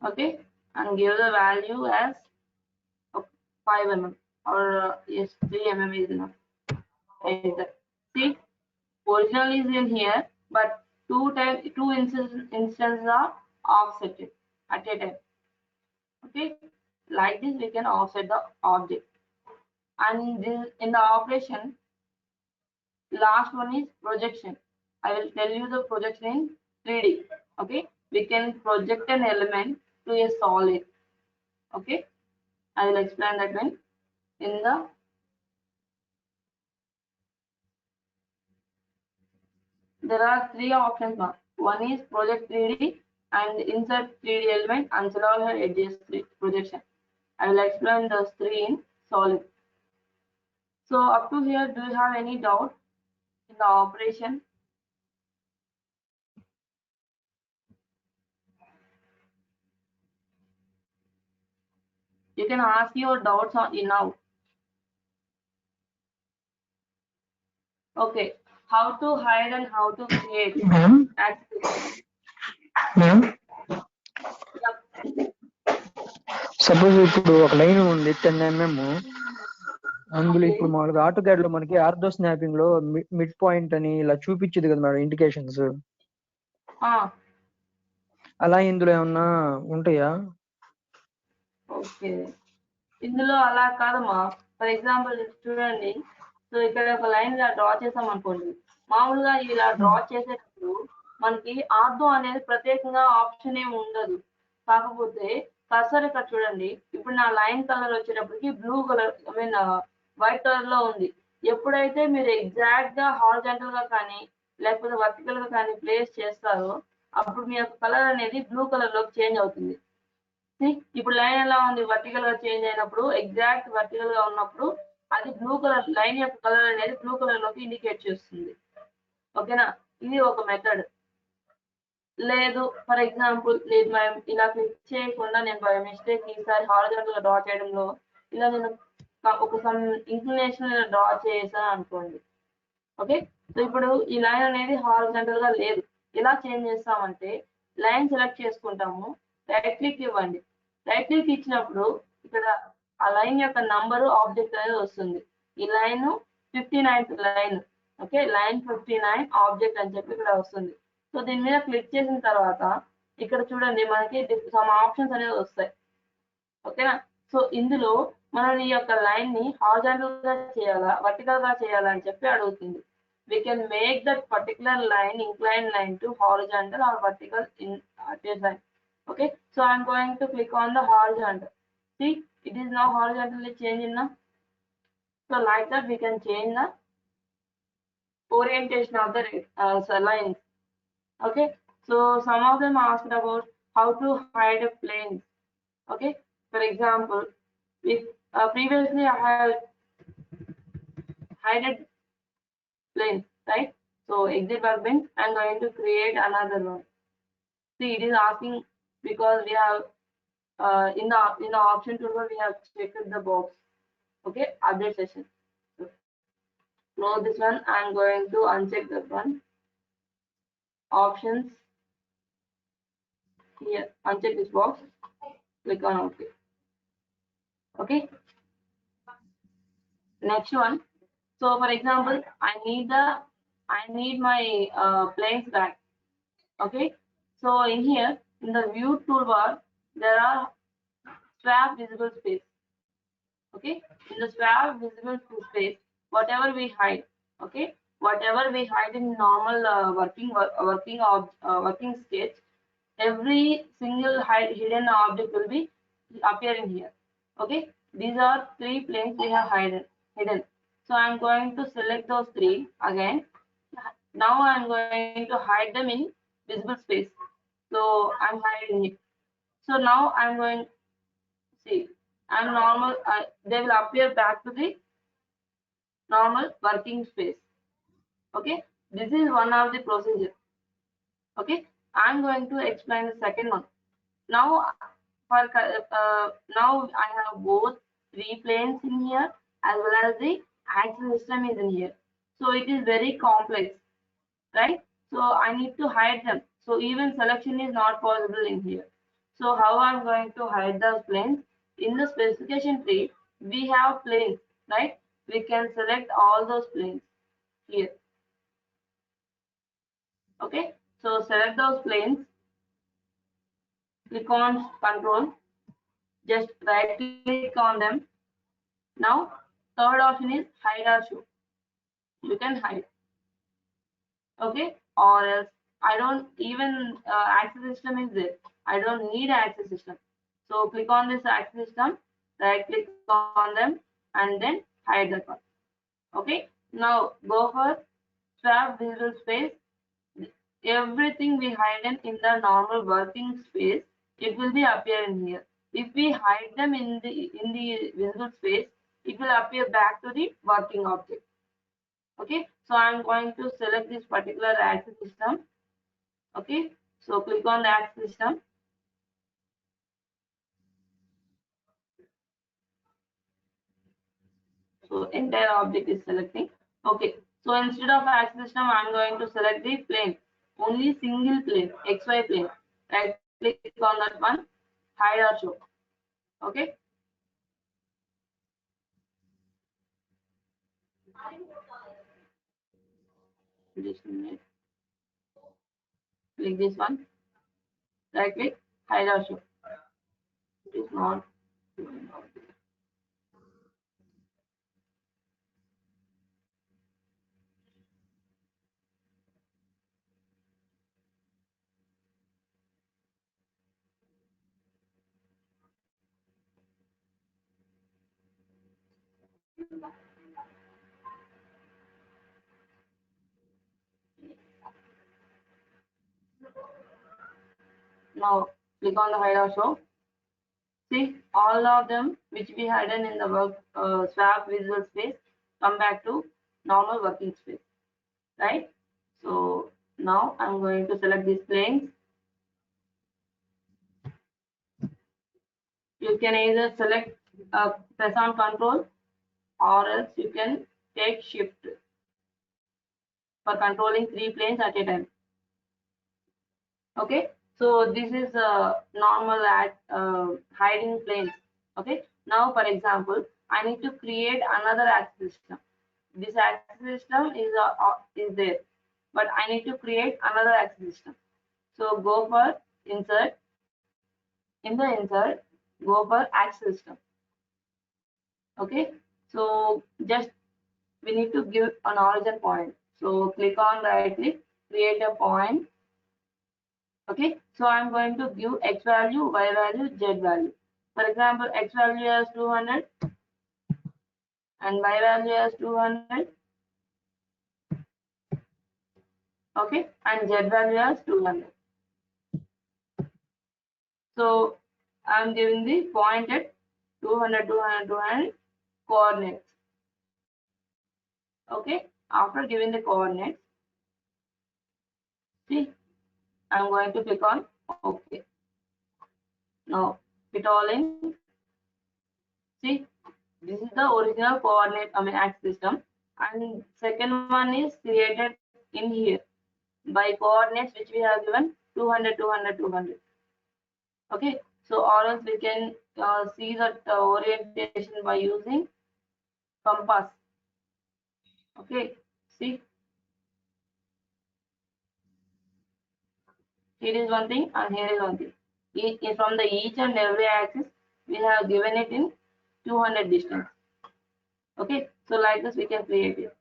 Okay, and give the value as 5 mm or yes, 3 mm is enough. Enter. See, original is in here, but two instances are offset at a time. Okay, like this we can offset the object. And this, in the operation, last one is projection. I will tell you the projection in 3D. Okay, we can project an element to a solid. Okay, I will explain that when in the there are 3 options now. One is project 3D and insert 3D element and select her edges projection. I will explain those 3 in solid. So up to here, do you have any doubt in the operation? You can ask your doubts on now. Okay, how to hide and how to create. Ma'am ma'am Yep. Suppose ఇప్పుడు ఒక line ఉంది 10 mm, అందులో Okay. ఇప్పుడు మామూలుగా AutoCAD లో మనకి ortho snapping లో mid point అని ఇలా చూపించింది కదా మేడం ఇండికేషన్స్, అలా ఇందులో ఏమన్నా ఉంటాయా? ఓకే, ఇందులో అలా కాదమ్మా. ఫర్ ఎగ్జాంపుల్ చూడండి, సో ఇక్కడ ఒక లైన్ ఇలా డ్రా చేసాం అనుకోండి. మామూలుగా ఇలా డ్రా చేసేటప్పుడు మనకి ఆర్థో అనేది ప్రత్యేకంగా ఆప్షన్ ఏమి ఉండదు. కాకపోతే కర్సర్ ఇక్కడ చూడండి, ఇప్పుడు నా లైన్ కలర్ వచ్చేటప్పటికి blue colour I mean white colour లో ఉంది. ఎప్పుడైతే మీరు ఎగ్జాక్ట్ గా హారిజాంటల్ గా కానీ లేకపోతే వర్టికల్ గా కానీ ప్లేస్ చేస్తారో అప్పుడు మీ యొక్క కలర్ అనేది బ్లూ కలర్ లోకి చేంజ్ అవుతుంది. ఇప్పుడు లైన్ ఎలా ఉంది, వర్టికల్ గా చేంజ్ అయినప్పుడు ఎగ్జాక్ట్ వర్టికల్ గా ఉన్నప్పుడు అది బ్లూ కలర్, లైన్ యొక్క కలర్ అనేది బ్లూ కలర్ లోకి ఇండికేట్ చేస్తుంది. ఓకేనా, ఇది ఒక మెథడ్. లేదు ఫర్ ఎగ్జాంపుల్ లేదు మేము ఇలా క్లిక్ చేయకుండా నేను బై మిస్టేక్ ఈసారి హారిజాంటల్ గా డ్రా చేయడంలో ఇలా నేను ఒక సమ్ ఇంక్లినేషన్ డ్రా చేసాను అనుకోండి. ఓకే, సో ఇప్పుడు ఈ లైన్ అనేది హారిజాంటల్ గా లేదు. ఎలా చేంజ్ చేస్తామంటే లైన్ సెలెక్ట్ చేసుకుంటాము, రైట్ క్లిక్ ఇవ్వండి. రైట్ క్లిక్ ఇచ్చినప్పుడు ఇక్కడ ఆ లైన్ యొక్క నంబరు ఆబ్జెక్ట్ అనేది వస్తుంది. ఈ line 59th line. Okay, line 59 object అని చెప్పి ఇక్కడ వస్తుంది. సో దీని మీద క్లిక్ చేసిన తర్వాత ఇక్కడ చూడండి మనకి సమ్ ఆప్షన్స్ అనేవి వస్తాయి. ఓకేనా, సో ఇందులో మనం ఈ యొక్క లైన్ ని హారిజాంటల్ గా చేయాలా వర్టికల్ గా చేయాలా అని చెప్పి అడుగుతుంది. We can make that particular line, inclined line to horizontal or vertical in design. Okay, so I'm going to click on the horizontal. See, it is now horizontally changing now. So like that we can change the orientation of the lines. Okay, so some of them asked about how to hide a plane. Okay, for example, if previously I have hidden plane, right? So exit workbench, I'm going to create another one. See, it is asking because we have in the option toolbar we have checked the box. Okay, update session. So, close this one. I'm going to uncheck that one. Options here. Uncheck this box. Click on OK. Okay. Next one. So for example, I need my planes back. Okay. So in here, in the view toolbar, there are swap visible space. Okay, in the swap visible space, whatever we hide, okay, whatever we hide in normal working sketch, every single hidden object will be appearing here. Okay, these are 3 planes we have hidden. So I'm going to select those 3 again. Now I'm going to hide them in visible space. So I'm hiding it. So now I'm going, see, and normal they will appear back to the normal working space. Okay, this is one of the procedure. Okay, I'm going to explain the second one. Now, now I have both three planes in here as well as the axis system is in here. So it is very complex, right? So I need to hide them. So even selection is not possible in here. So how I'm going to hide those planes? In the specification tree, we have planes, right? We can select all those planes here. Okay, so select those planes, click on control, just right click on them. Now, third option is hide or show. You can hide, okay? Or else I don't even access system is there. I don't need access system. So click on this access system, right click on them, and then hide that one. Okay. Now go for swap visual space. Everything we hide in the normal working space, it will be appear in here. If we hide them in the visual space, it will appear back to the working object. Okay, so I'm going to select this particular access system. Okay, so click on the access system. So entire object is selecting. Okay, so instead of access system, I'm going to select the plane, only single plane, XY plane. Right click on that one, hide or show. Okay, just a minute. Click this one, right click, hide or show. It is not. Now click on the hide or show. See, all of them which we hidden in the work swap visual space come back to normal working space, right? So now I'm going to select these planes. You can either select press on control, or else you can take shift for controlling three planes at a time. Okay, so this is a normal at hiding planes. Okay, now for example, I need to create another axis system. This axis system is there, but I need to create another axis system. So go for insert. In the insert, go for axis system. Okay, so just we need to give an origin point. So click on right click, create a point. Okay, so I'm going to give x value, y value, z value. For example, x value as 200 and y value as 200. Okay, and z value as 200. So I'm giving the point at 200, 200, 200 coordinates. Okay, after giving the coordinates, see, I'm going to click on OK. Now fit all in. See, this is the original coordinate, axis system, and second one is created in here by coordinates which we have given 200, 200, 200. Okay, so or else we can see that orientation by using compass. Okay, see, here is one thing and here is one thing. From the each and every axis, we have given it in 200 distance. Okay, so like this we can create it.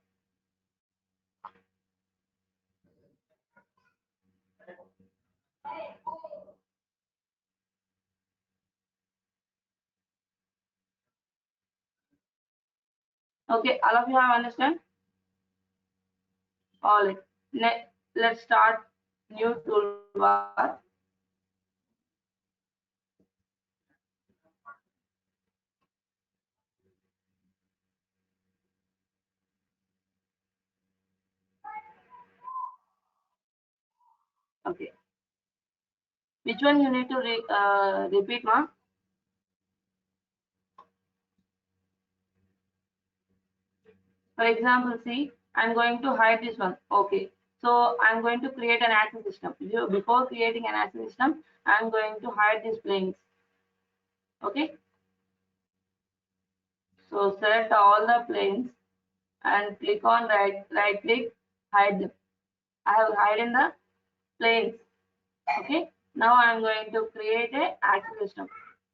Okay, all of you have understand? All right. Let's start new toolbar. Okay. Which one you need to repeat, ma? For example, see, I'm going to hide this one. Okay. So I'm going to create an access system. Before creating an access system, I'm going to hide these planes. Okay. So select all the planes and click on right click, hide them. I have hidden the planes. Okay. Now I'm going to create a access system.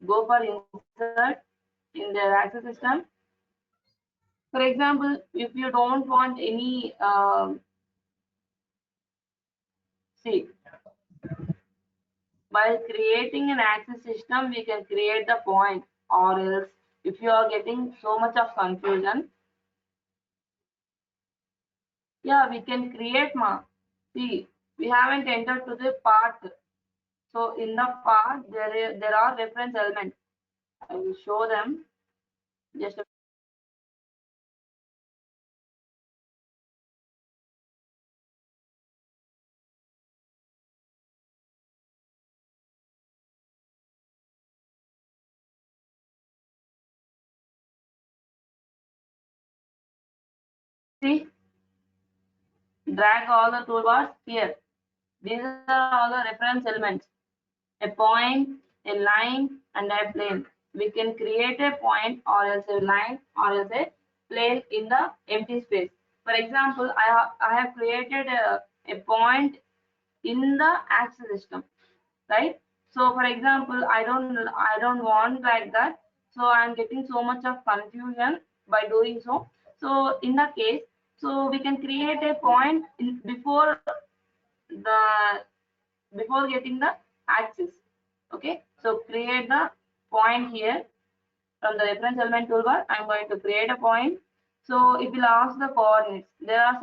Go for insert in the access system. For example, if you don't want any see, by creating an access system, we can create the point, or else if you are getting so much of confusion, yeah, we can create ma. See, we haven't entered to the part. So in the part, there are reference elements. I will show them. Just see, drag all the toolbars here. These are all the reference elements. A point, a line, and a plane. We can create a point or else a line or else a plane in the empty space. For example, I have created a point in the axis system, right? So for example, I don't want like that. So I'm getting so much of confusion by doing so. So in that case, so we can create a point the before getting the axis. Okay, so create the point here from the reference element toolbar. I'm going to create a point. So it will ask the coordinates. There are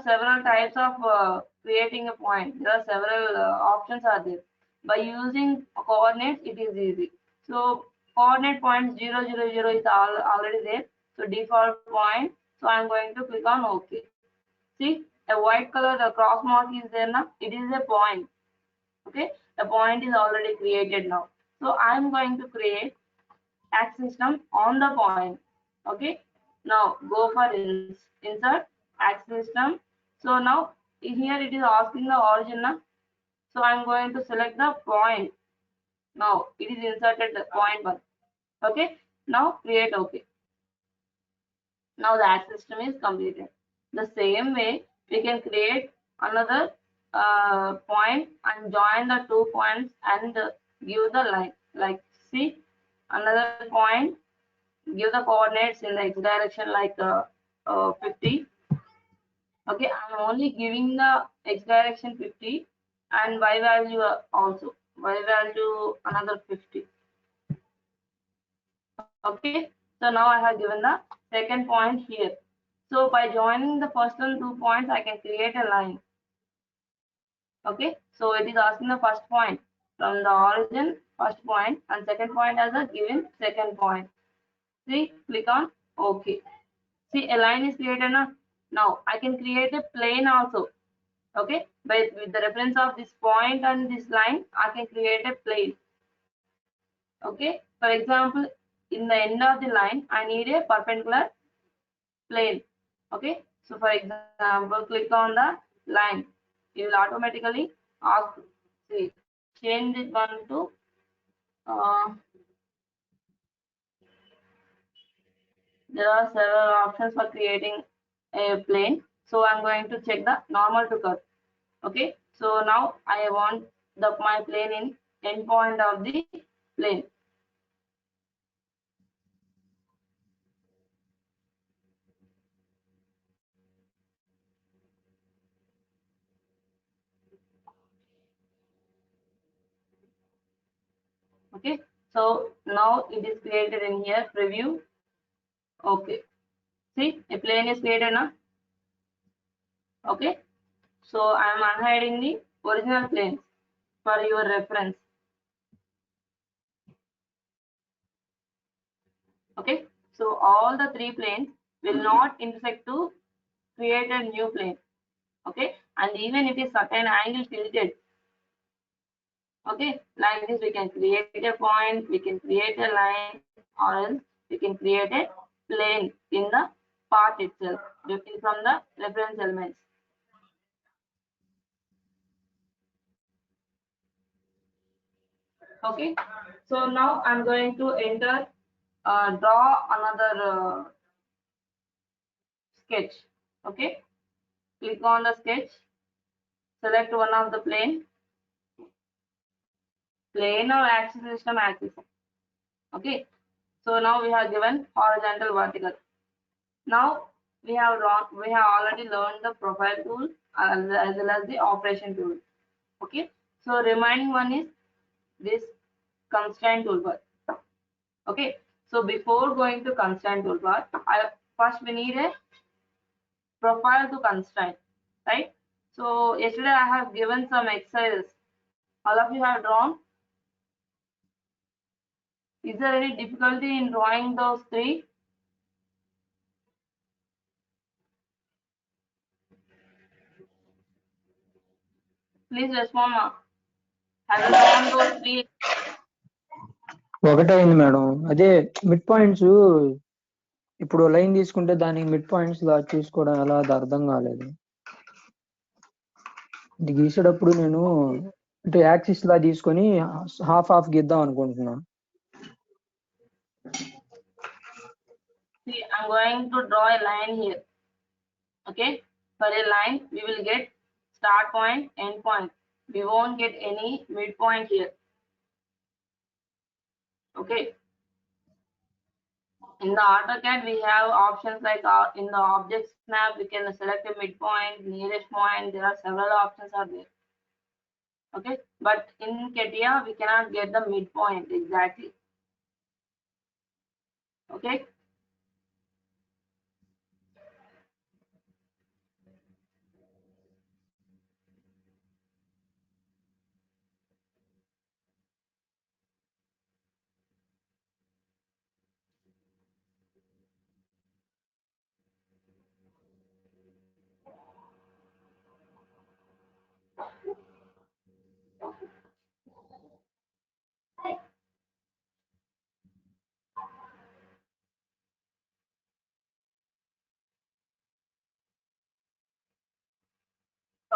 several types of creating a point. There are several options are there. By using coordinates, it is easy. So coordinate point 0, 0, 0 is already there. So default point. So I'm going to click on OK. See, a white color, the cross mark is there now. It is a point. Okay, the point is already created now. So I'm going to create access system on the point. Okay, now go for insert access system. So now here it is asking the origin now. So I'm going to select the point. Now it is inserted the point one. Okay, now create OK. Now the access system is completed. The same way we can create another point and join the 2 points and give the line. Like see, another point, give the coordinates in the x direction like 50. Okay, I'm only giving the x direction 50 and y value also. Y value another 50. Okay, so now I have given the second point here. So by joining the first and 2 points, I can create a line. Okay, so it is asking the first point from the origin, first point, and second point as a given second point. See, click on OK. See, a line is created now. Now I can create a plane also. Okay, but with the reference of this point and this line, I can create a plane. Okay, for example, in the end of the line, I need a perpendicular plane. Okay, so for example, click on the line. It will automatically ask, see, change it one to there are several options for creating a plane. So I'm going to check the normal to curve. Okay, so now I want my plane in endpoint of the plane. Okay, so now it is created in here, preview. Okay, see, a plane is created now. Okay, so I am unhiding the original planes for your reference. Okay, so all the 3 planes will not intersect to create a new plane. Okay, and even it is certain angle tilted. Okay, like this we can create a point, we can create a line, or else we can create a plane in the part itself from the reference elements. Okay, so now I'm going to enter draw another sketch. Okay, click on the sketch, select one of the plane or axis system axis. Okay, so now we have given horizontal vertical. Now we have already learned the profile tool as well as the operation tool. Okay, so remaining one is this constraint toolbar. Okay, so before going to constraint toolbar, first we need a profile to constraint, right? So yesterday I have given some exercises. All of you have drawn. Is there any difficulty in drawing those three? Please respond. Have you drawn those three? ఒకటే అయింది madam. అదే mid points ఇప్పుడు line తీసుకుంటే దానికి mid points లా చూసుకోవడం ఎలా అది అర్థం కాలేదు. ఇది గీసేటప్పుడు నేను అంటే యాక్సిస్ లా తీసుకొని హాఫ్ గీద్దాం అనుకుంటున్నా. See, I'm going to draw a line here. Okay, for a line we will get start point, end point. We won't get any midpoint here. Okay, in the AutoCAD we have options like in the object snap we can select a midpoint, nearest point. There are several options are there. Okay, but in Catia we cannot get the midpoint exactly. Okay,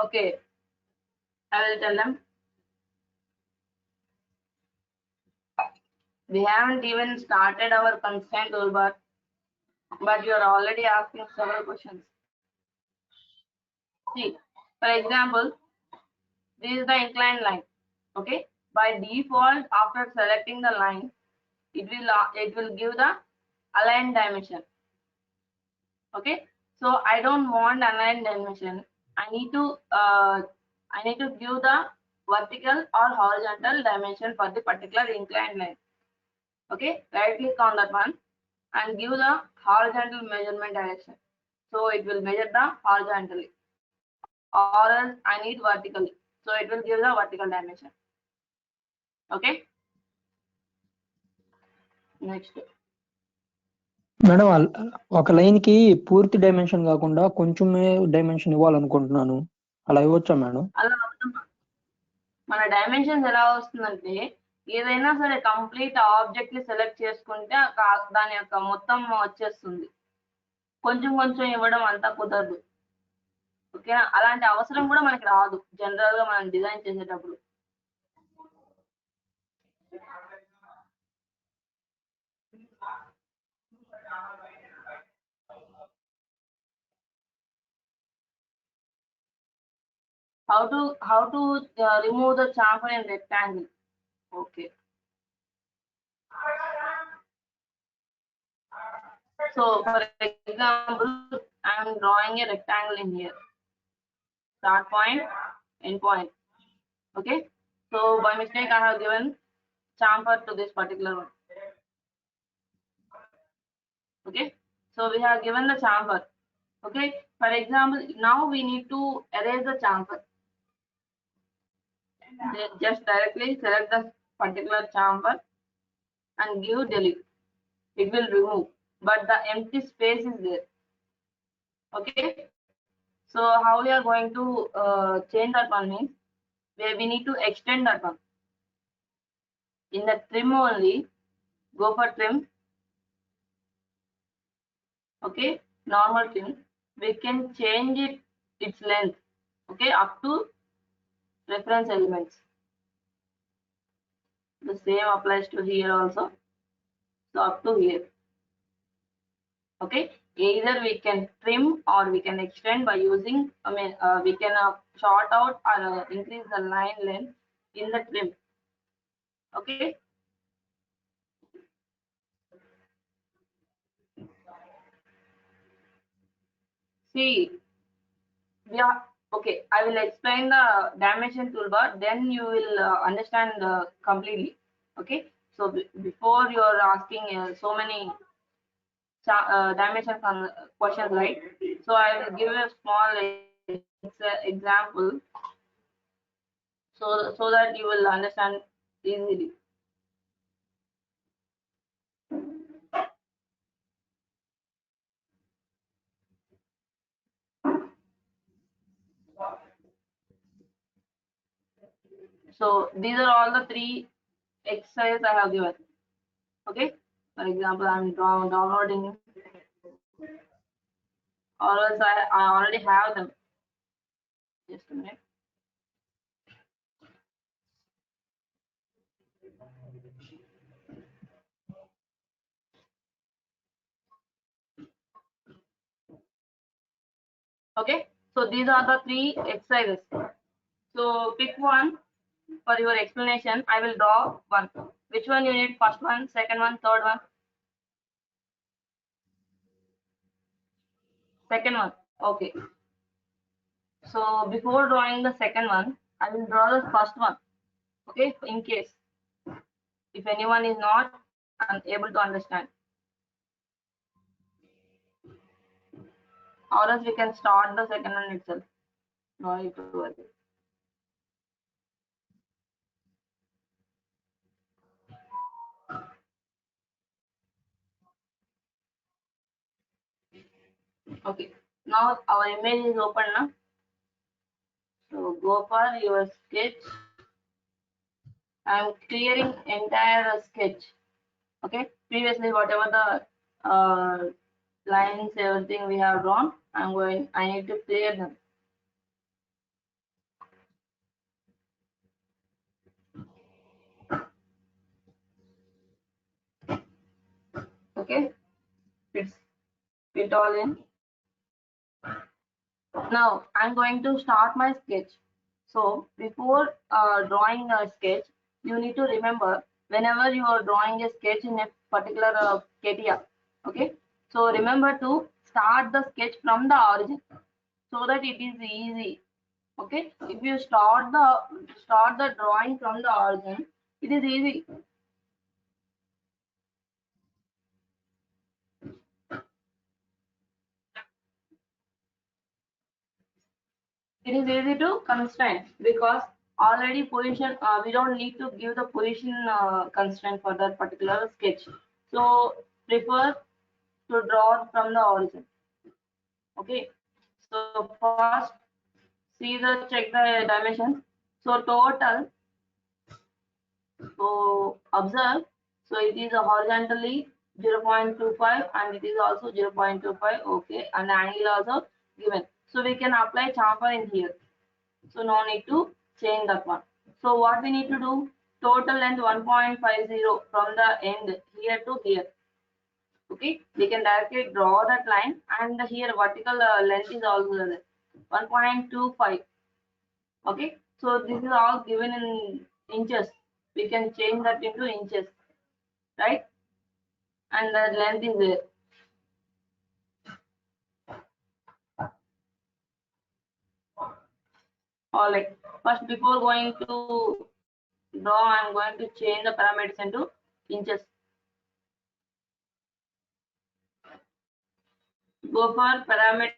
okay, I will tell them. We haven't even started our constraint toolbar, but you are already asking several questions. See, for example, this is the inclined line. Okay, by default, after selecting the line, it will give the aligned dimension. Okay, so I don't want aligned dimension. I need to give the vertical or horizontal dimension for the particular inclined line. Okay, right click on that one and give the horizontal measurement direction. So it will measure the horizontally, or else I need vertically. So it will give the vertical dimension. Okay, next. Madam ఒక line కి పూర్తి dimension కాకుండా కొంచెమే dimension ఇవ్వాలనుకుంటున్నాను. అలా ఇవ్వచ్చా madam? అలా మన dimensions ఎలా వస్తుందంటే ఏదైనా సరే కంప్లీట్ ఆబ్జెక్ట్ ని సెలెక్ట్ చేసుకుంటే దాని యొక్క మొత్తం వచ్చేస్తుంది. కొంచెం కొంచెం ఇవ్వడం అంతా కుదరదు. ఓకేనా, అలాంటి అవసరం కూడా మనకి రాదు జనరల్ గా మనం డిజైన్ చేసేటప్పుడు. How to remove the chamfer in rectangle? Okay, so for example I am drawing a rectangle in here, start point, end point. Okay, so by mistake I have given chamfer to this particular one. Okay, so we have given the chamfer. Okay, for example now we need to erase the chamfer. Just directly select the particular chamfer and give delete. It will remove, but the empty space is there. Okay, So how we are going to change that one means where we need to extend that one. In the trim only, go for trim. Okay, normal trim. We can change its length. Okay, up to reference elements. The same applies to here also. So up to here. Okay, either we can trim or we can extend by using, we can short out or increase the line length in the trim. Okay. See, we are okay. I will explain the dimension toolbar, then you will understand completely. Okay. So before you are asking so many dimension questions, right? So I will give a small example so that you will understand easily. So these are all the three exercises I have given. Okay. For example, I'm downloading, or else I already have them. Just a minute. Okay. So these are the three exercises. So pick one for your explanation. I will draw one. Which one you need? First one, second one, third one? Second one. Okay. So before drawing the second one, I will draw the first one. Okay. In case if anyone is not able to understand, or else we can start the second one itself. No need to worry. Okay. Now our image is open now. So go for your sketch. I'm clearing entire sketch. Okay. Previously, whatever the lines, everything we have drawn, I need to clear them. Okay. It's fit all in. Now I'm going to start my sketch. So before drawing a sketch, you need to remember whenever you are drawing a sketch in a particular Catia. Okay. So remember to start the sketch from the origin so that it is easy. Okay. If you start the drawing from the origin, it is easy. It is easy to constrain because already position, we don't need to give the position constraint for that particular sketch. So prefer to draw from the origin. Okay. So first check the dimensions. So total, so observe, so it is horizontally 0.25 and it is also 0.25. Okay, and angle also given. So we can apply chamfer in here. So no need to change that one. So what we need to do? Total length 1.50 from the end here to here. Okay, we can directly draw that line, and here vertical length is also there, 1.25. Okay, so this is all given in inches. We can change that into inches, right? And the length is there. All right. First, before going to draw, I'm going to change the parameters into inches. Go for parameter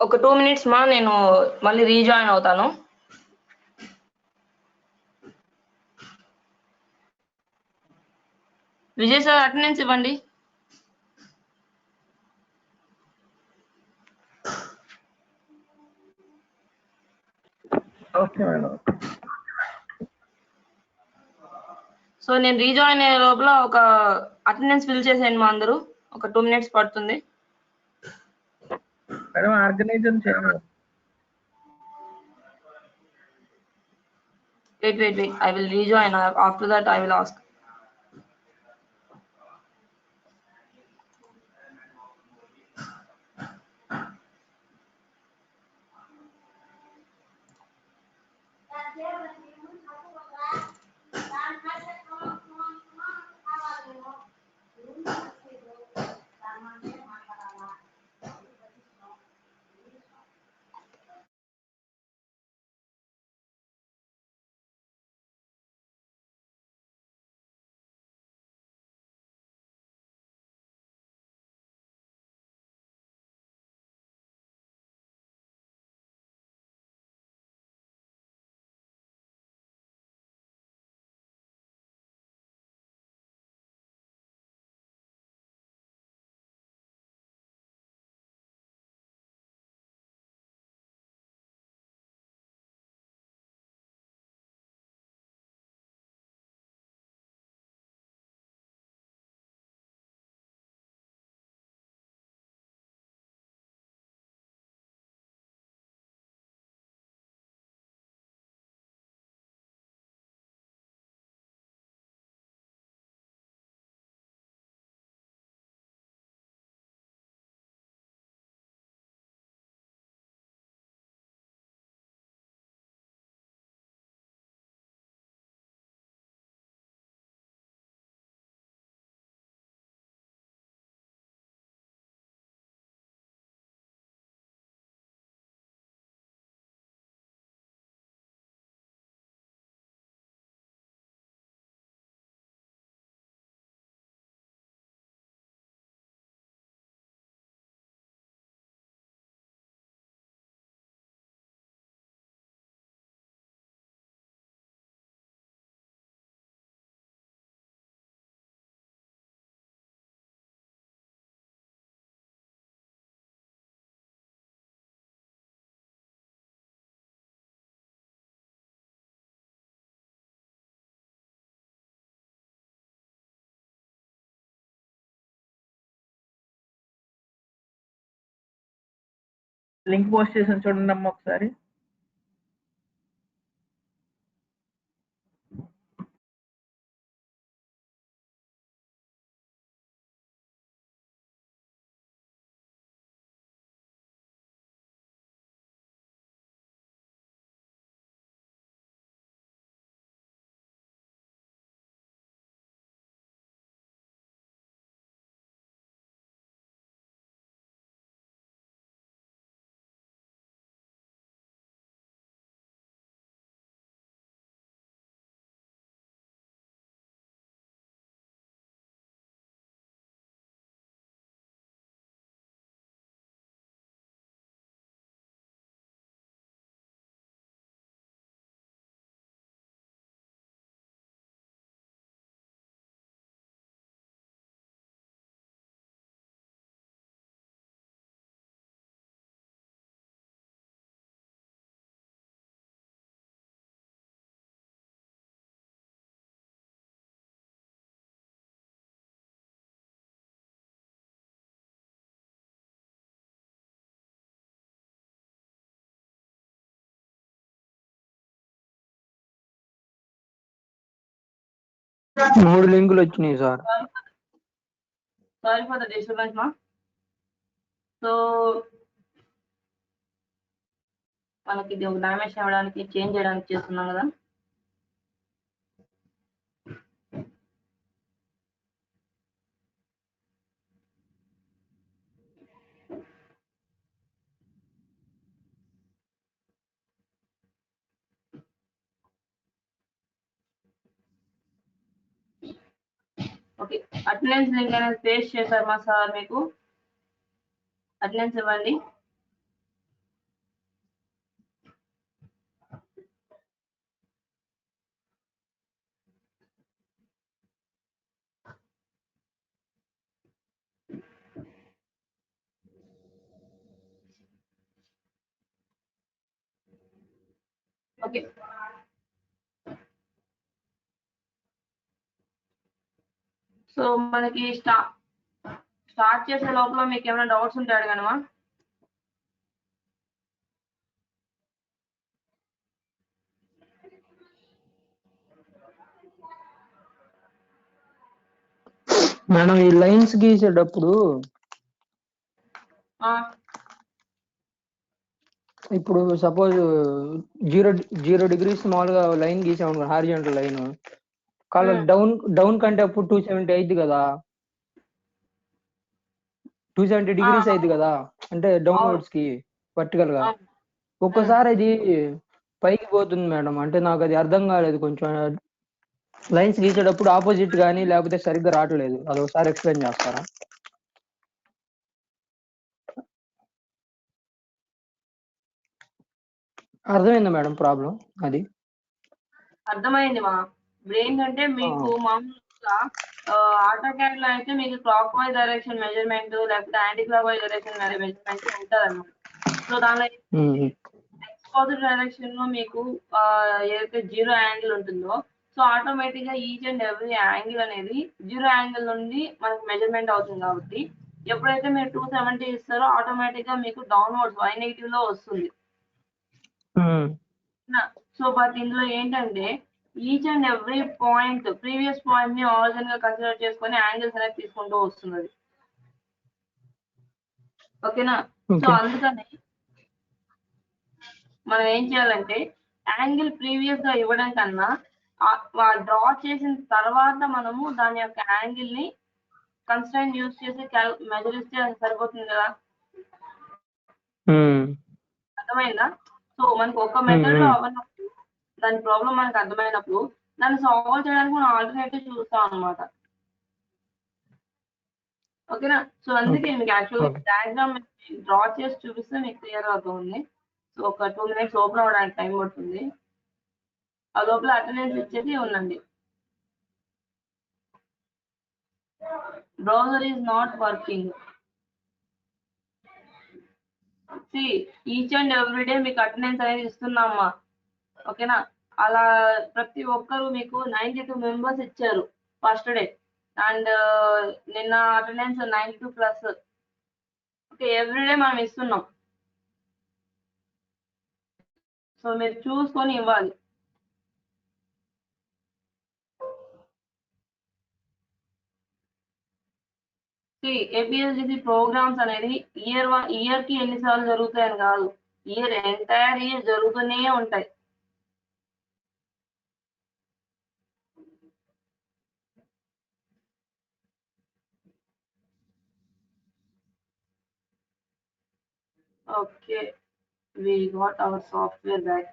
ఒక 2 minutes మా నేను మళ్ళీ rejoin అవుతాను. Vijay sir attendance ఇవ్వండి. Okay madam. So నేను rejoin అయ్యే లోపల ఒక అటెండెన్స్ ఫిల్ చేసేయండి మా అందరూ. ఒక 2 minutes పడుతుంది. మేడం ఆర్గనైజర్ చేయండి. Wait. I will rejoin. After that, I will ask. Link post చేసాను చూడండి అమ్మ ఒకసారి. మూడు లింకులు వచ్చినాయి sir. Sorry for the disturbance, ma. So మనకి ఇది ఒక డైమెన్షన్ ఇవ్వడానికి చేంజ్ చేయడానికి చేస్తున్నాం కదా. ఓకే, అటెండెన్స్ లింక్ అనేది పేస్ట్ చేశారు మా సార్. మీకు అటెండెన్స్ ఇవ్వండి. ఓకే. సో మనకి స్టార్ట్ చేసే లోపల మీకు ఏమైనా డౌట్స్ ఉంటే అడగనమా? మేడం ఈ లైన్స్ గీసేటప్పుడు ఇప్పుడు సపోజ్ 0 మామూలుగా లైన్ గీసాము, హారిజాంటల్ లైన్ కాలం డౌన్ కంటే అప్పుడు 270 అయింది కదా, 270 degrees అయింది కదా, అంటే డౌన్వర్డ్స్ కి వర్టికల్ గా. ఒక్కసారి అది పైకి పోతుంది మేడం, అంటే నాకు అది అర్థం కాలేదు. కొంచెం లైన్స్ గీసేటప్పుడు ఆపోజిట్ కానీ లేకపోతే సరిగ్గా రావట్లేదు, అది ఒకసారి ఎక్స్ప్లెయిన్ చేస్తారా? అర్థమైందా మేడం ప్రాబ్లం? అది అర్థమైంది మా. ఇప్పుడు ఏంటంటే మీకు మామూలుగా ఆటోకాడ్ లో అయితే మీకు క్లాక్ వైజ్ డైరెక్షన్ మెజర్మెంట్ లేకపోతే anti clock wise direction measurement ఉంటుంది అనమాట. సో దానిలో ఎక్స్పోజిట్ డైరెక్షన్ లో మీకు ఏదైతే 0 యాంగిల్ ఉంటుందో, సో ఆటోమేటిక్ గా ఈచ్ అండ్ ఎవ్రీ యాంగిల్ అనేది 0 యాంగిల్ నుండి మనకి మెజర్మెంట్ అవుతుంది. కాబట్టి ఎప్పుడైతే మీరు 270 ఇస్తారో ఆటోమేటిక్ గా మీకు డౌన్వర్డ్స్ y- లో వస్తుంది. సో బట్ ఇందులో ఏంటంటే each and every point previous point ని ఆరిజిన్ గా కన్సిడర్ చేసుకొని యాంగిల్స్ అనేది తీసుకుంటూ వస్తున్నది. ఓకేనా? సో అందుకని మనం ఏం చేయాలంటే యాంగిల్ ప్రీవియస్ గా ఇవ్వడం కన్నా డ్రా చేసిన తర్వాత మనము దాని యొక్క యాంగిల్ ని కన్స్టెంట్ యూజ్ చేసి మెజర్ ఇస్తే అది సరిపోతుంది కదా. అర్థమైందా? సో మనకు ఒక మెథడ్ లో అవ్వనప్పుడు దాని ప్రాబ్లం మనకు అర్థమైనప్పుడు దాన్ని సాల్వ్ చేయడానికి మనం ఆల్టర్నేటివ్ చూస్తాం అనమాట. ఓకేనా? సో అందుకే మీకు యాక్చువల్గా డయాగ్రామ్ డ్రా చేసి చూపిస్తే మీకు క్లియర్ అవుతుంది. సో ఒక 2 minutes ఓపెన్ అవ్వడానికి టైం పడుతుంది. ఆ లోపల అటెండెన్స్ ఇచ్చేసి ఉండండి. Browser is not working. Each and every day మీకు అటెండెన్స్ అనేది ఇస్తున్నామ్మా. ఓకేనా? అలా ప్రతి ఒక్కరు మీకు 92 members ఇచ్చారు ఫస్ట్ డే, అండ్ నిన్న అటెండెన్స్ 92+. ఓకే, ఎవ్రీడే మనం ఇస్తున్నాం. సో మీరు చూసుకొని ఇవ్వాలి. ఏపీఎస్డిసి ప్రోగ్రామ్స్ అనేది ఇయర్ కి ఎన్నిసార్లు జరుగుతాయని కాదు, ఎంటైర్ ఇయర్ జరుగుతూనే ఉంటాయి. Okay, we got our software back.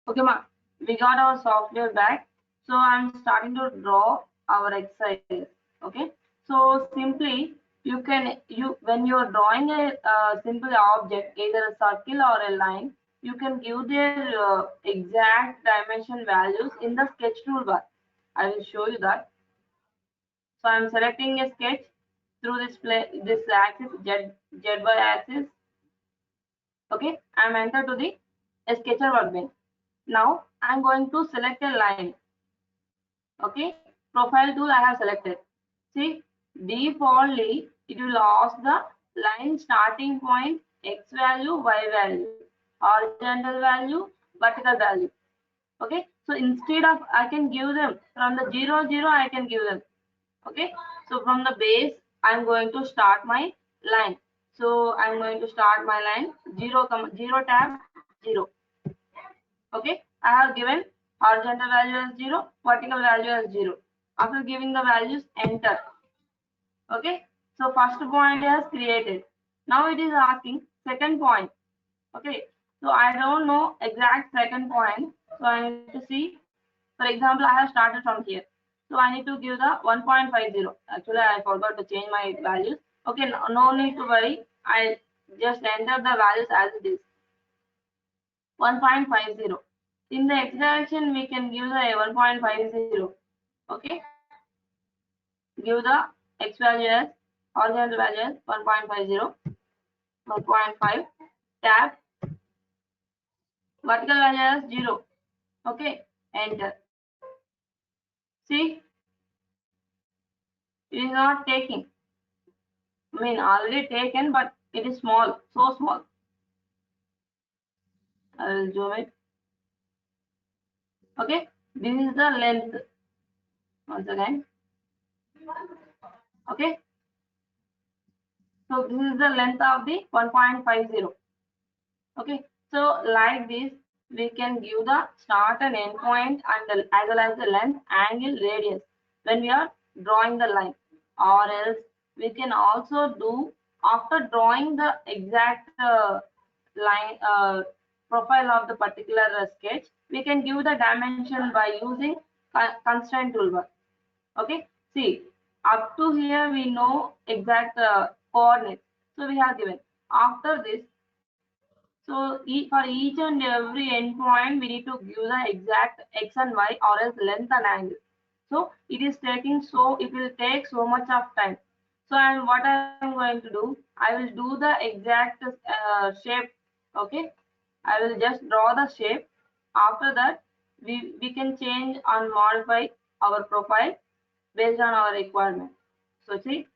Okay, ma, we got our software back. So I'm starting to draw our exercise. Okay, so simply when you're drawing a simple object, either a circle or a line, you can give their exact dimension values in the sketch toolbar. I will show you that. So I'm selecting a sketch through this axis, ZY axis. Okay, I'm entered to the sketcher workbench. Now I'm going to select a line. Okay, profile tool I have selected. See, defaultly it will ask the line starting point, x value, y value, horizontal value, vertical value. Okay, so instead of I can give them from the 0 0, I can give them. Okay, so from the base I'm going to start my line. So I'm going to start my line 0, 0 tab 0. Okay, I have given horizontal value as 0, vertical value as 0. After giving the values, enter. Okay, so first point is created. Now it is asking second point. Okay, so I don't know exact second point, so I need to see. For example, I have started from here, so I need to give the 1.50. Actually I forgot to change my values. Okay, no need to worry, I just enter the values as it is. 1.50. In the x direction we can give the 1.50. Okay, give the x value as horizontal value as 1.50, 1.5, tab, vertical value as 0. Okay, enter. See, it is not taking. I mean, already taken, but it is small, so small. I will zoom it. Okay, this is the length. Once again. Okay, so this is the length of the 1.50. Okay, so like this, we can give the start and end point and as well as the length, angle, radius when we are drawing the line. Or else we can also do after drawing the exact line profile of the particular sketch, we can give the dimension by using constraint toolbar. Okay, see, up to here we know exact coordinates, so we have given. After this, so for each and every endpoint, we need to give the exact x and y or else length and angle. So it is taking, so it will take so much of time. So what I'm going to do, I will do the exact shape. Okay, I will just draw the shape. After that, we can change and modify our profile based on our requirement. So see,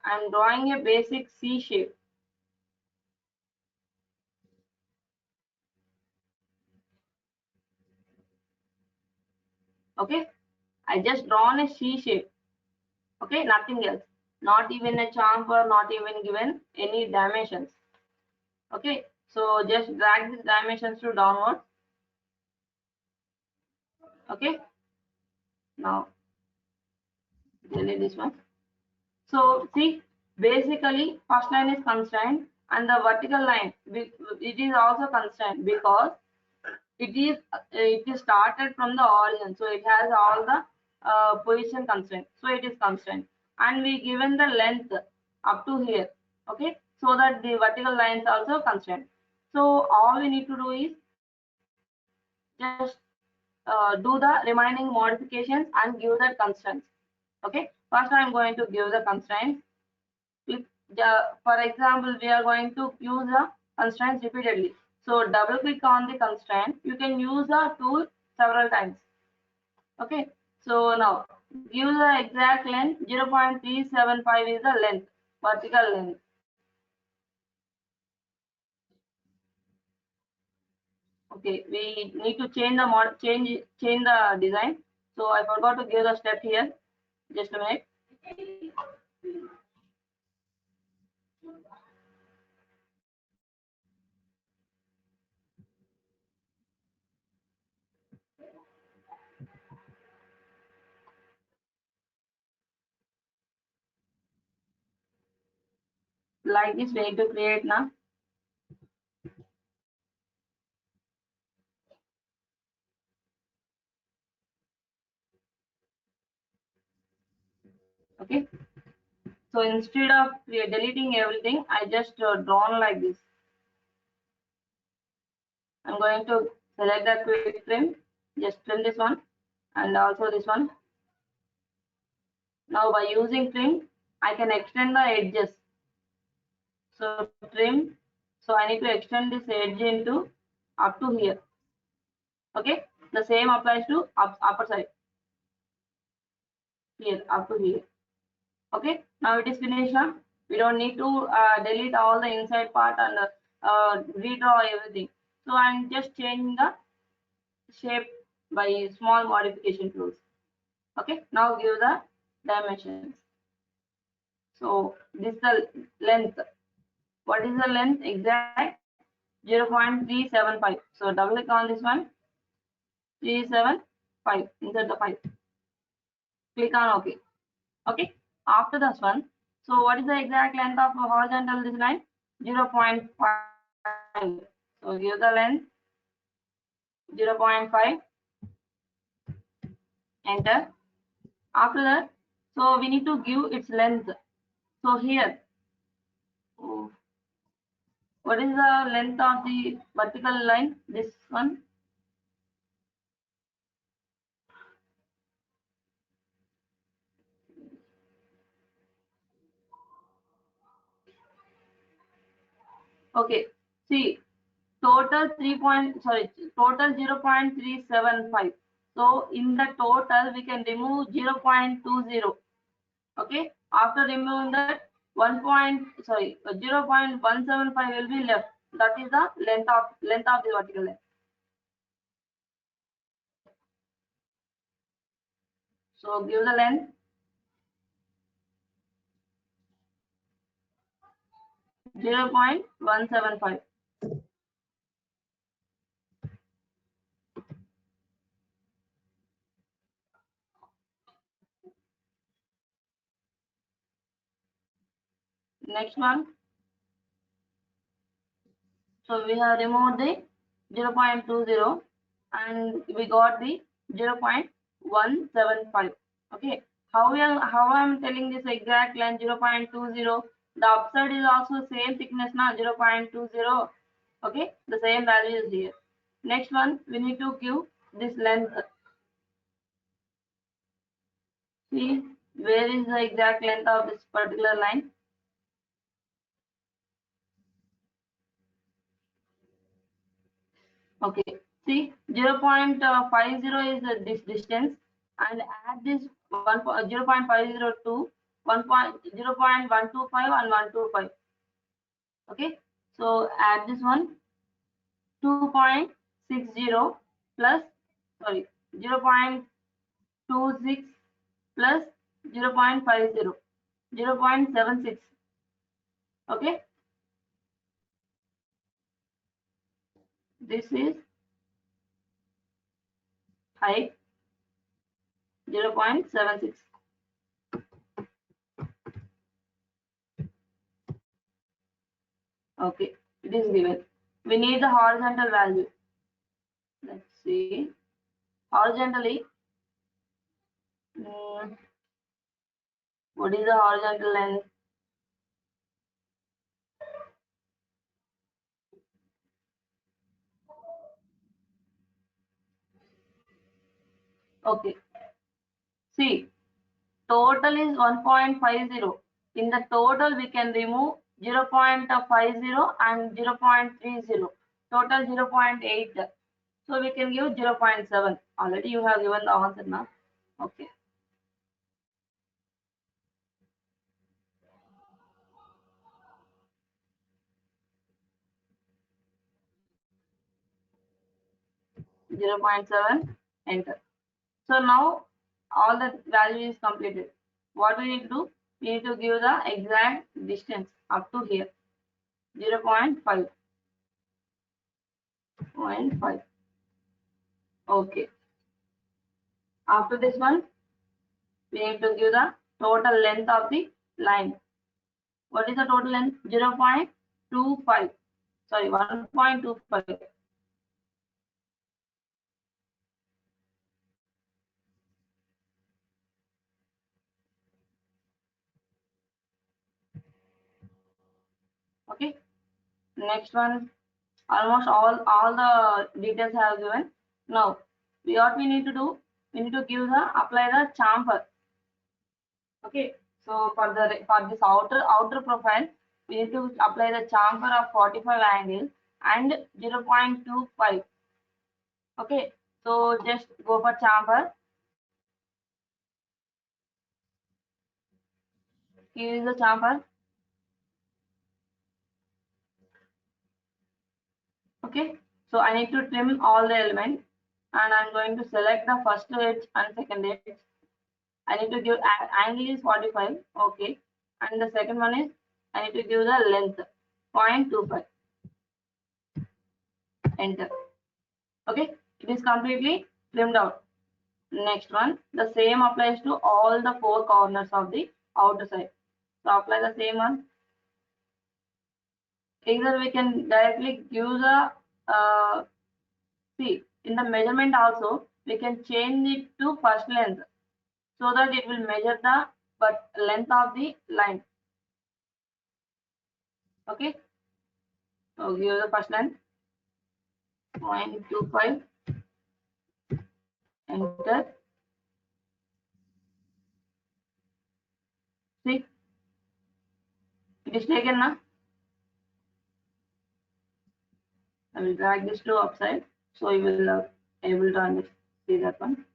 I'm drawing a basic C shape. Okay, I just drawn a C shape. Okay, nothing else, not even a chamfer, not even given any dimensions. Okay, so just drag these dimensions to downward. Okay, now delete this one. So see, basically first line is constrained and the vertical line it is also constrained because it is started from the origin, so it has all the position constraint, so it is constrained, and we given the length up to here. Okay, so that the vertical lines also constrained. So all we need to do is just do the remaining modifications and give the constraints. Okay, first I'm going to give the constraints. If for example we are going to use the constraints repeatedly, so double click on the constraint. You can use the tool several times. Okay, so now give the exact length. 0.375 is the length, vertical length. Okay, we need to change the change the design. So I forgot to give the step here. Just a minute. Like this we need to create now. Okay, so instead of deleting everything, I just drawn like this. I'm going to select the quick trim, just trim this one and also this one. Now by using trim, I can extend the edges. So trim, so I need to extend this edge into up to here. Okay, the same applies to upper side, here up to here. Okay, now it is finished now. We don't need to delete all the inside part and redraw everything. So I'm just changing the shape by small modification tools. Okay, now give the dimensions. So this is the length. What is the length exact? 0.375. So double click on this one. 375. Insert the 5. Click on OK. Okay. After this one, so what is the exact length of a horizontal this line? 0.5. So give the length 0.5. Enter. After that, so we need to give its length. So here, what is the length of the vertical line? This one. Okay. See, total 0.375. So in the total we can remove 0.20. Okay, after removing that 0.175 will be left. That is the length of the vertical line. So give the length 0.175. Next one. So we have removed the 0.20 and we got the 0.175. Okay. How I'm telling this exact length 0.20? The upside is also same thickness now 0.20. Okay, the same value is here. Next one, we need to give this length. See where is the exact length of this particular line? Okay, see 0.50 is this distance, and add this 0.502, 0.125 and 125. Okay, so add this one 2.60 plus 0.26 plus 0.50, 0.76. Okay, this is height 0.76. Okay, it is given. We need the horizontal value. Let's see. Horizontally, what is the horizontal length? Okay, see, total is 1.50. In the total, we can remove 0.50 and 0.30. Total 0.8. So we can give 0.7. Already you have given the answer now. Okay. Zero 0.7. Enter. So now all the value is completed. What we need to do? We need to give the exact distance up to here. 0.5. Okay. After this one, we need to give the total length of the line. What is the total length? 0.25. Sorry, 1.25. Okay. Next one, almost all the details I have given. Now, what we need to do? We need to apply the chamfer. Okay, so for this outer profile, we need to apply the chamfer of 45 angle and 0.25. Okay, so just go for chamfer. Here is the chamfer. Okay, so I need to trim all the elements, and I'm going to select the first edge and second edge. I need to give angle is 45. Okay, and the second one is I need to give the length 0.25. Enter. Okay, it is completely trimmed out. Next one, the same applies to all the four corners of the outer side. So apply the same one. Either we can directly give the see in the measurement also we can change it to first length so that it will measure the length of the line. Okay, so give the first length 0.25. Enter. See, it is taken now. I will drag this to upside so you will able to see that one.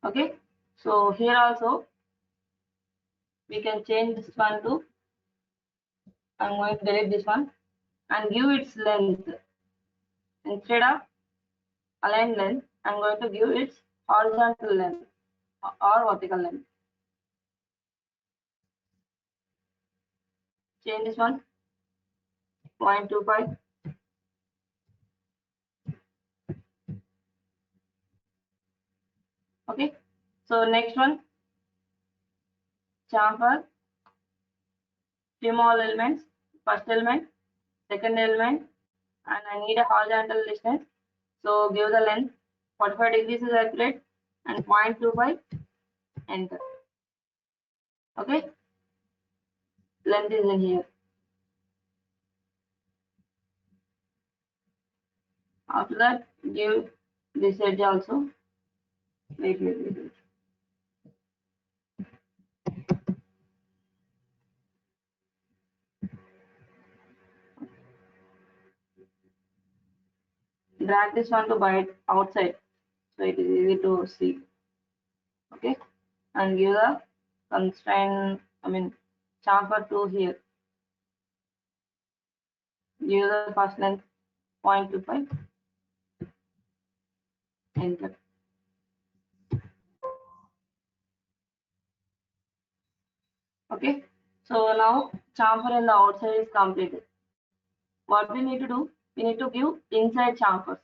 Okay, so here also we can change this one to, I'm going to delete this one and give its length. Instead of align length, I'm going to give its horizontal length or vertical length. Change this one 0.25. Okay, so next one, chamfer, trim all elements, first element, second element, and I need a horizontal distance. So give the length 45 degrees is accurate and 0.25. Enter. Okay, length is in here. After that, give this edge also. Wait. Drag this one to by outside so it is easy to see. Okay, and give the constraint, chamfer 2 here. Give the first length 0.25. Enter. Okay, so now chamfer in the outside is completed. What we need to do, we need to give inside chamfers.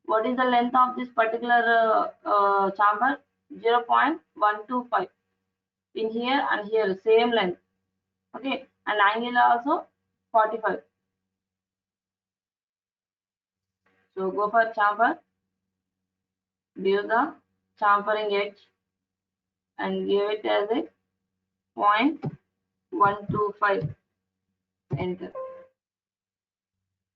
What is the length of this particular chamfer? 0.125. In here and here, same length. Okay, and angle also 45. So go for chamfer, give the chamfering edge and give it as a 0.125. Enter.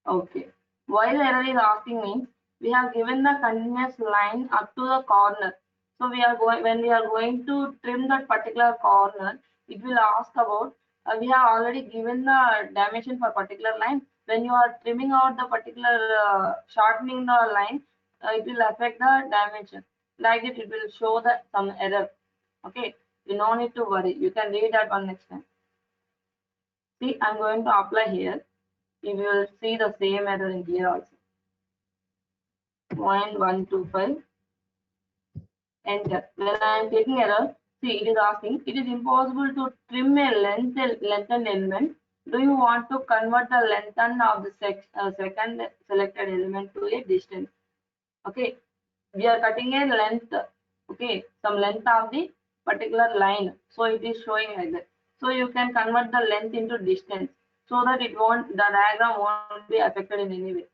Okay. Why the error is asking means we have given the continuous line up to the corner. So we are going, when we are going to trim that particular corner, it will ask about we have already given the dimension for particular line. When you are trimming out the particular shortening the line, it will affect the dimension. Like it will show that some error. Okay, you no need to worry. You can read that one next time. See, I'm going to apply here. You will see the same error in here also. 0.125. Enter. When I am clicking error, see it is asking, it is impossible to trim a lengthened element. Do you want to convert the lengthen of the second selected element to a distance? Okay, we are cutting a length. Okay, some length of the particular line. So it is showing like that. So you can convert the length into distance so that the diagram won't be affected in any way.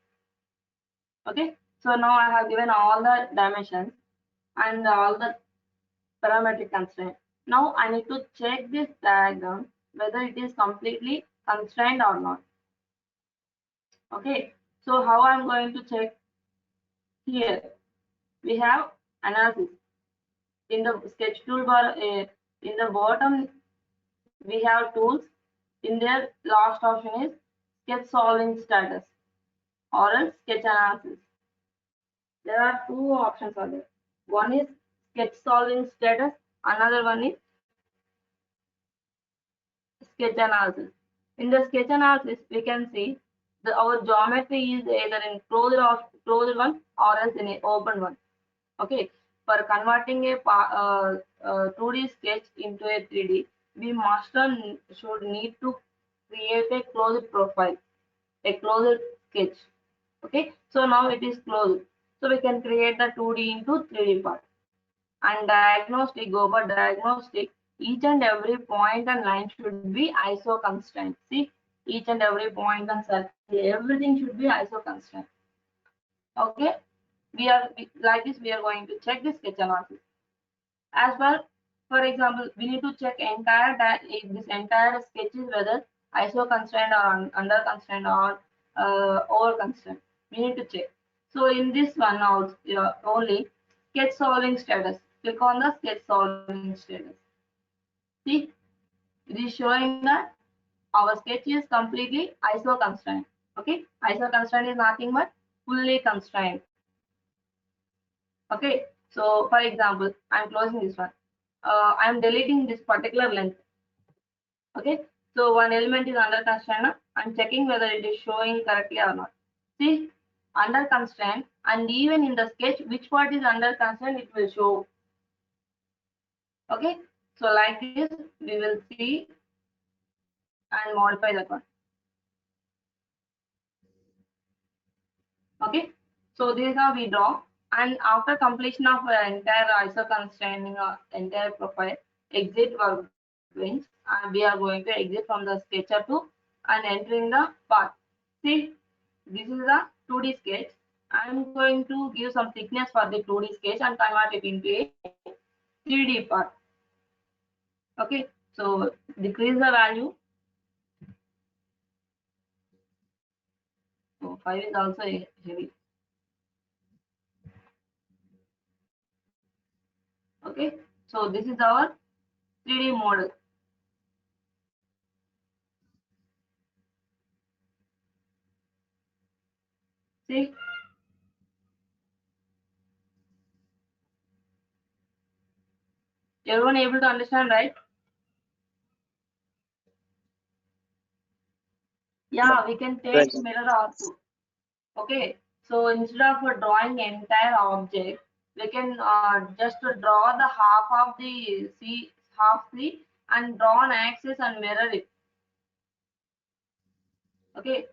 Okay, so now I have given all the dimensions and all the parametric constraint. Now I need to check this diagram whether it is completely constrained or not. Okay, so how I'm going to check? Here we have analysis in the sketch toolbar. In the bottom, we have tools. In their last option is sketch solving status or else sketch analysis. There are two options are there. One is sketch solving status, another one is sketch analysis. In the sketch analysis, we can see our geometry is either in closed one or else in an open one. Okay, for converting a 2D sketch into a 3D, we should need to create a closed profile, a closed sketch. Okay, so now it is closed. So we can create the 2D into 3D part. And diagnostic, go for diagnostic. Each and every point and line should be ISO constraint. See, each and every point and circle, everything should be ISO constraint. Okay, like this, we are going to check the sketch analysis. As well, for example, we need to check if this entire sketch is whether ISO constraint or under constraint or over constraint. We need to check. So in this one now only sketch solving status. Click on the sketch solving status. See, it is showing that our sketch is completely ISO constraint. Okay, ISO constraint is nothing but fully constrained. Okay, so for example, I'm closing this one. I'm deleting this particular length. Okay, so one element is under constraint. I'm checking whether it is showing correctly or not. See, under constraint, and even in the sketch, which part is under constraint, it will show. Okay, so like this, we will see and modify that one. Okay, so this is how we draw. And after completion of entire ISO constraining entire profile, exit workbench, and we are going to exit from the sketcher 2 and entering the part. See, this is the 2D sketch. I'm going to give some thickness for the 2D sketch and convert it into a 3D part. Okay, so decrease the value. So 5 is also heavy. Okay, so this is our 3D model. See, everyone able to understand, right? Yeah, we can take Right. mirror also. Okay, so instead of drawing entire object, we can just draw the half of the half C and draw an axis and mirror it. Okay,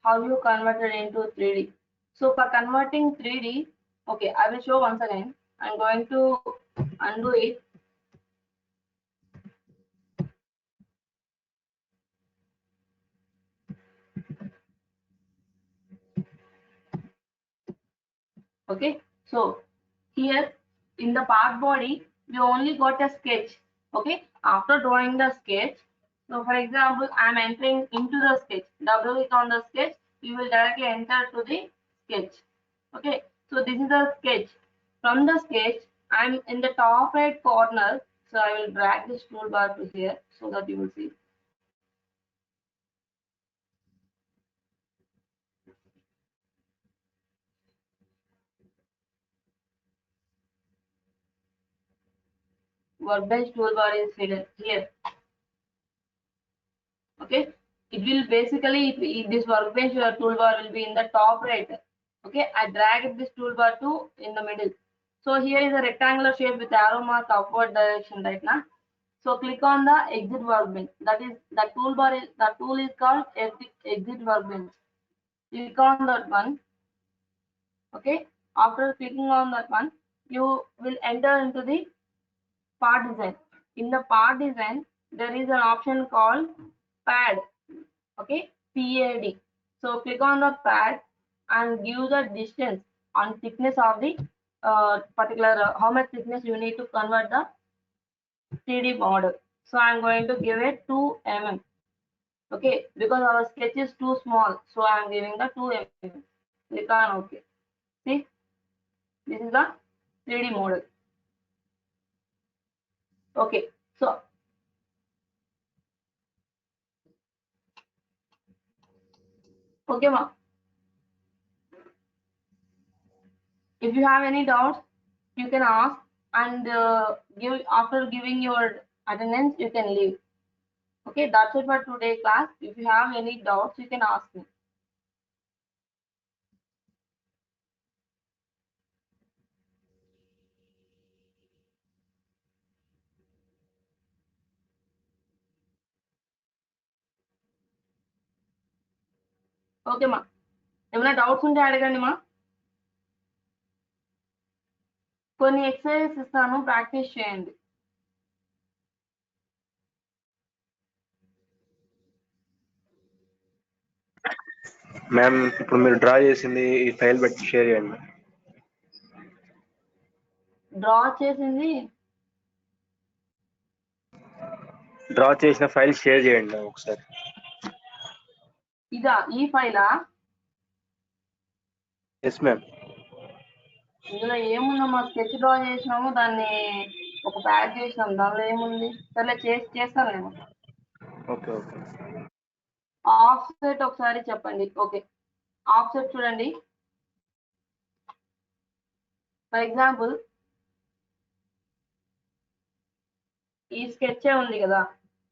how you convert it into 3D. So for converting 3D, okay, I will show once again. I'm going to undo it. Okay, so here in the part body, we only got a sketch. Okay, after drawing the sketch, so for example, I'm entering into the sketch. Double click on the sketch, you will directly enter to the sketch. Okay, so this is the sketch. From the sketch, I'm in the top right corner, so I will drag this toolbar to here so that you will see. Workbench toolbar is hidden here. Okay, it will basically, if this workbench toolbar will be in the top right. Okay, I drag this toolbar to in the middle. So here is a rectangular shape with arrow mark upward direction right now. So click on the exit workbench. That is the toolbar is the tool is called exit workbench. Click on that one. Okay, after clicking on that one, you will enter into the part design. In the part design, there is an option called pad. Okay, PAD. So click on the pad and give the distance on thickness of the particular how much thickness you need to convert the 3D model. So I'm going to give it 2 mm. Okay, because our sketch is too small, so I'm giving the 2 mm. Click on OK. See, this is the 3D model. Okay, so okay ma, if you have any doubts you can ask, and after giving your attendance you can leave. Okay, that's it for today class. If you have any doubts you can ask me. Okay మా, ఏమైనా doubts ఉంటే అడగండి మా. కొన్ని exercises ఇస్తాను, practice చేయండి. Ma'am ఇప్పుడు మీరు డ్రా చేసింది ఈ ఫైల్ పెట్టి షేర్ చేయండి. డ్రా చేసింది డ్రా చేసిన ఫైల్ షేర్ చేయండి ఒకసారి. ఇదా, ఈ ఫైలా? Yes ma'am. ఇందులో ఏముందమ్మా, స్కెచ్ డ్రా చేసినాము, దాన్ని ఒక ప్యాక్ చేసినాం, దానిలో ఏముంది? సరే చేస్తానేమో. Okay okay. ఆఫ్సెట్ ఒకసారి చెప్పండి. ఓకే, ఆఫ్సెట్ చూడండి. ఫర్ ఎగ్జాంపుల్ ఈ స్కెచ్ ఉంది కదా,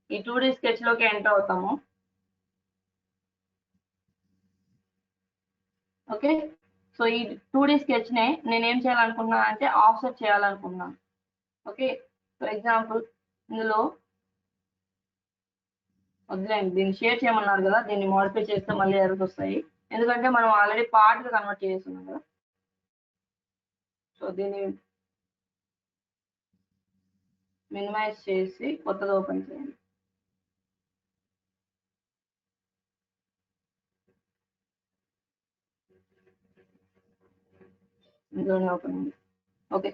ఈ 2D స్కెచ్ లోకి ఎంటర్ అవుతాము. ఓకే, సో ఈ 2D స్కెచ్ నే నేను ఏం చేయాలనుకున్నా అంటే ఆఫ్సెట్ చేయాలనుకున్నాను. ఓకే, ఫర్ ఎగ్జాంపుల్ ఇందులో వదిలేండి, దీన్ని షేర్ చేయమన్నారు కదా, దీన్ని మోడిఫై చేస్తే మళ్ళీ ఎర్రర్స్ వస్తాయి, ఎందుకంటే మనం ఆల్రెడీ పార్ట్ గా కన్వర్ట్ చేస్తున్నాం కదా. సో దీన్ని మినిమైజ్ చేసి కొత్తగా ఓపెన్ చేయండి. ఇందులోనే ఓపెన్ అయింది. ఓకే,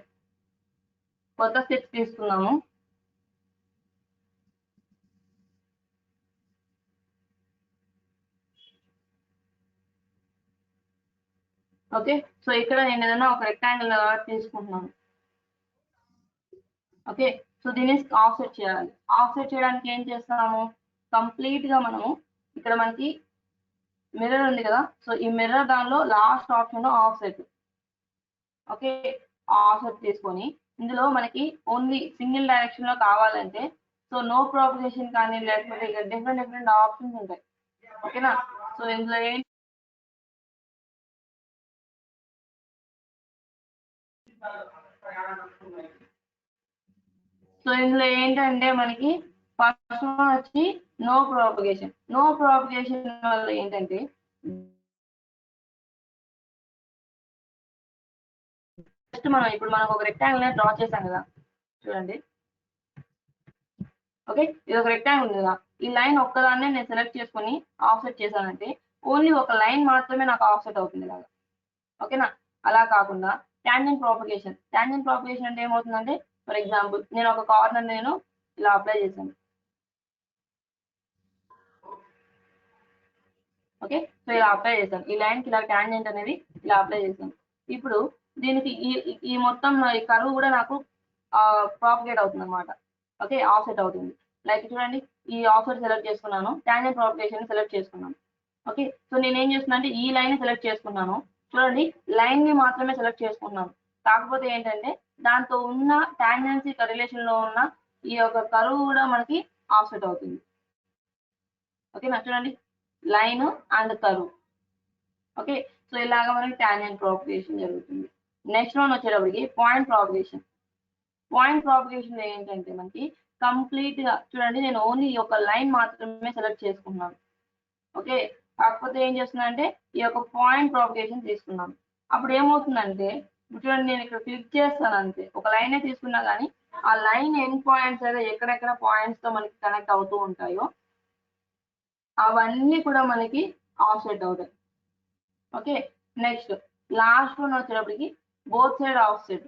కొత్త స్కెచ్ తీసుకున్నాము. ఓకే, సో ఇక్కడ నేను ఏదైనా ఒక రెక్టాంగిల్ తీసుకుంటున్నాను. ఓకే, సో దీన్ని ఆఫ్సెట్ చేయాలి. ఆఫ్సెట్ చేయడానికి ఏం చేస్తున్నాము, కంప్లీట్ గా మనము ఇక్కడ మనకి మిర్రర్ ఉంది కదా, సో ఈ మిర్రర్ దానిలో last option offset. Okay, offset తీసుకొని ఇందులో మనకి ఓన్లీ సింగిల్ డైరెక్షన్ లో కావాలంటే సో నో ప్రాపగేషన్ కానీ లేకపోతే ఇక డిఫరెంట్ ఆప్షన్స్ ఉంటాయి. ఓకేనా, సో ఇందులో ఏంటంటే మనకి ఫస్ట్ వచ్చి నో ప్రాపగేషన్. నో ప్రాపగేషన్ వల్ల ఏంటంటే జస్ట్ మనం ఇప్పుడు మనకు ఒక రెక్టాంగిల్ డ్రా చేసాం కదా, చూడండి. ఓకే, ఇది ఒక రెక్టాంగిల్ ఉంది కదా, ఈ లైన్ ఒక్కదాన్నే నేను సెలెక్ట్ చేసుకొని ఆఫ్సెట్ చేశానంటే ఓన్లీ ఒక లైన్ మాత్రమే నాకు ఆఫ్సెట్ అవుతుంది కదా. ఓకేనా, అలా కాకుండా టాంజెంట్ ప్రాపగేషన్. టాంజెంట్ ప్రాపగేషన్ అంటే ఏమవుతుందంటే, ఫర్ ఎగ్జాంపుల్ నేను ఒక కార్నర్ నేను ఇలా అప్లై చేశాను. ఓకే, సో ఇలా అప్లై చేశాను, ఈ లైన్కి ఇలా టాంజెంట్ అనేది ఇలా అప్లై చేశాను. ఇప్పుడు దీనికి ఈ మొత్తం ఈ కర్వ్ కూడా నాకు ప్రాపగేట్ అవుతుంది అనమాట. ఓకే, ఆఫ్సెట్ అవుతుంది. లైక్ చూడండి, ఈ ఆఫ్సెట్ సెలెక్ట్ చేసుకున్నాను, టాంజెంట్ ప్రాపగేషన్ సెలెక్ట్ చేసుకున్నాను. ఓకే, సో నేను ఏం చేస్తున్నా అంటే ఈ లైన్ సెలెక్ట్ చేసుకున్నాను. చూడండి, లైన్ ని మాత్రమే సెలెక్ట్ చేసుకున్నాను. కాకపోతే ఏంటంటే దాంతో ఉన్న టాంజెన్సీ రిలేషన్ లో ఉన్న ఈ యొక్క కర్వ్ కూడా మనకి ఆఫ్సెట్ అవుతుంది. ఓకేనా, చూడండి, line and curve. Okay, so ఇలాగా మనకి టాంజెంట్ ప్రాపగేషన్ జరుగుతుంది. నెక్స్ట్ వన్ వచ్చేటప్పటికి పాయింట్ ప్రాపగేషన్. పాయింట్ ప్రాపగేషన్ ఏంటంటే మనకి కంప్లీట్ గా చూడండి, నేను ఓన్లీ ఒక లైన్ మాత్రమే సెలెక్ట్ చేసుకున్నాను. ఓకే, కాకపోతే ఏం చేస్తున్నా అంటే ఈ యొక్క పాయింట్ ప్రాపగేషన్ తీసుకున్నాను. అప్పుడు ఏమవుతుందంటే చూడండి, నేను ఇక్కడ క్లిక్ చేస్తాను అంతే, ఒక లైనే తీసుకున్నా కానీ ఆ లైన్ ఎండ్ పాయింట్స్ అయితే ఎక్కడెక్కడ పాయింట్స్ తో మనకి కనెక్ట్ అవుతూ ఉంటాయో అవన్నీ కూడా మనకి ఆఫ్సెట్ అవుతాయి. ఓకే, నెక్స్ట్ లాస్ట్ వన్ వచ్చేటప్పటికి both side offset.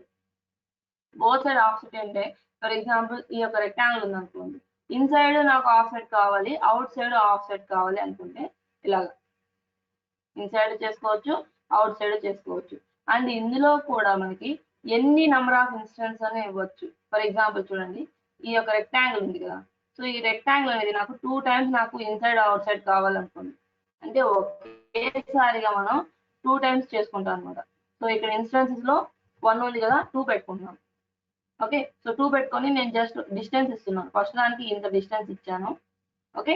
Both side offset అంటే ఫర్ ఎగ్జాంపుల్ ఈ యొక్క రెక్టాంగిల్ ఉంది అనుకోండి, ఇన్సైడ్ నాకు ఆఫ్సెట్ కావాలి, అవుట్ సైడ్ ఆఫ్సెట్ కావాలి అనుకుంటే ఇలాగా ఇన్సైడ్ చేసుకోవచ్చు, అవుట్ సైడ్ చేసుకోవచ్చు. అండ్ ఇందులో కూడా మనకి ఎన్ని నెంబర్ ఆఫ్ ఇన్స్టెన్స్ అని ఇవ్వచ్చు. ఫర్ ఎగ్జాంపుల్ చూడండి, ఈ యొక్క రెక్టాంగిల్ ఉంది కదా, సో ఈ రెక్టాంగిల్ అనేది నాకు 2 times నాకు ఇన్సైడ్ అవుట్ సైడ్ కావాలనుకోండి, అంటే ఒకేసారిగా మనం 2 times చేసుకుంటాం అనమాట. సో ఇక్కడ ఇన్స్టెన్సెస్ లో 1 ఉంది కదా, 2 పెట్టుకుంటున్నాం. ఓకే, సో 2 పెట్టుకొని నేను జస్ట్ డిస్టెన్స్ ఇస్తున్నాను. ఫస్ట్ దానికి ఇంత డిస్టెన్స్ ఇచ్చాను. ఓకే,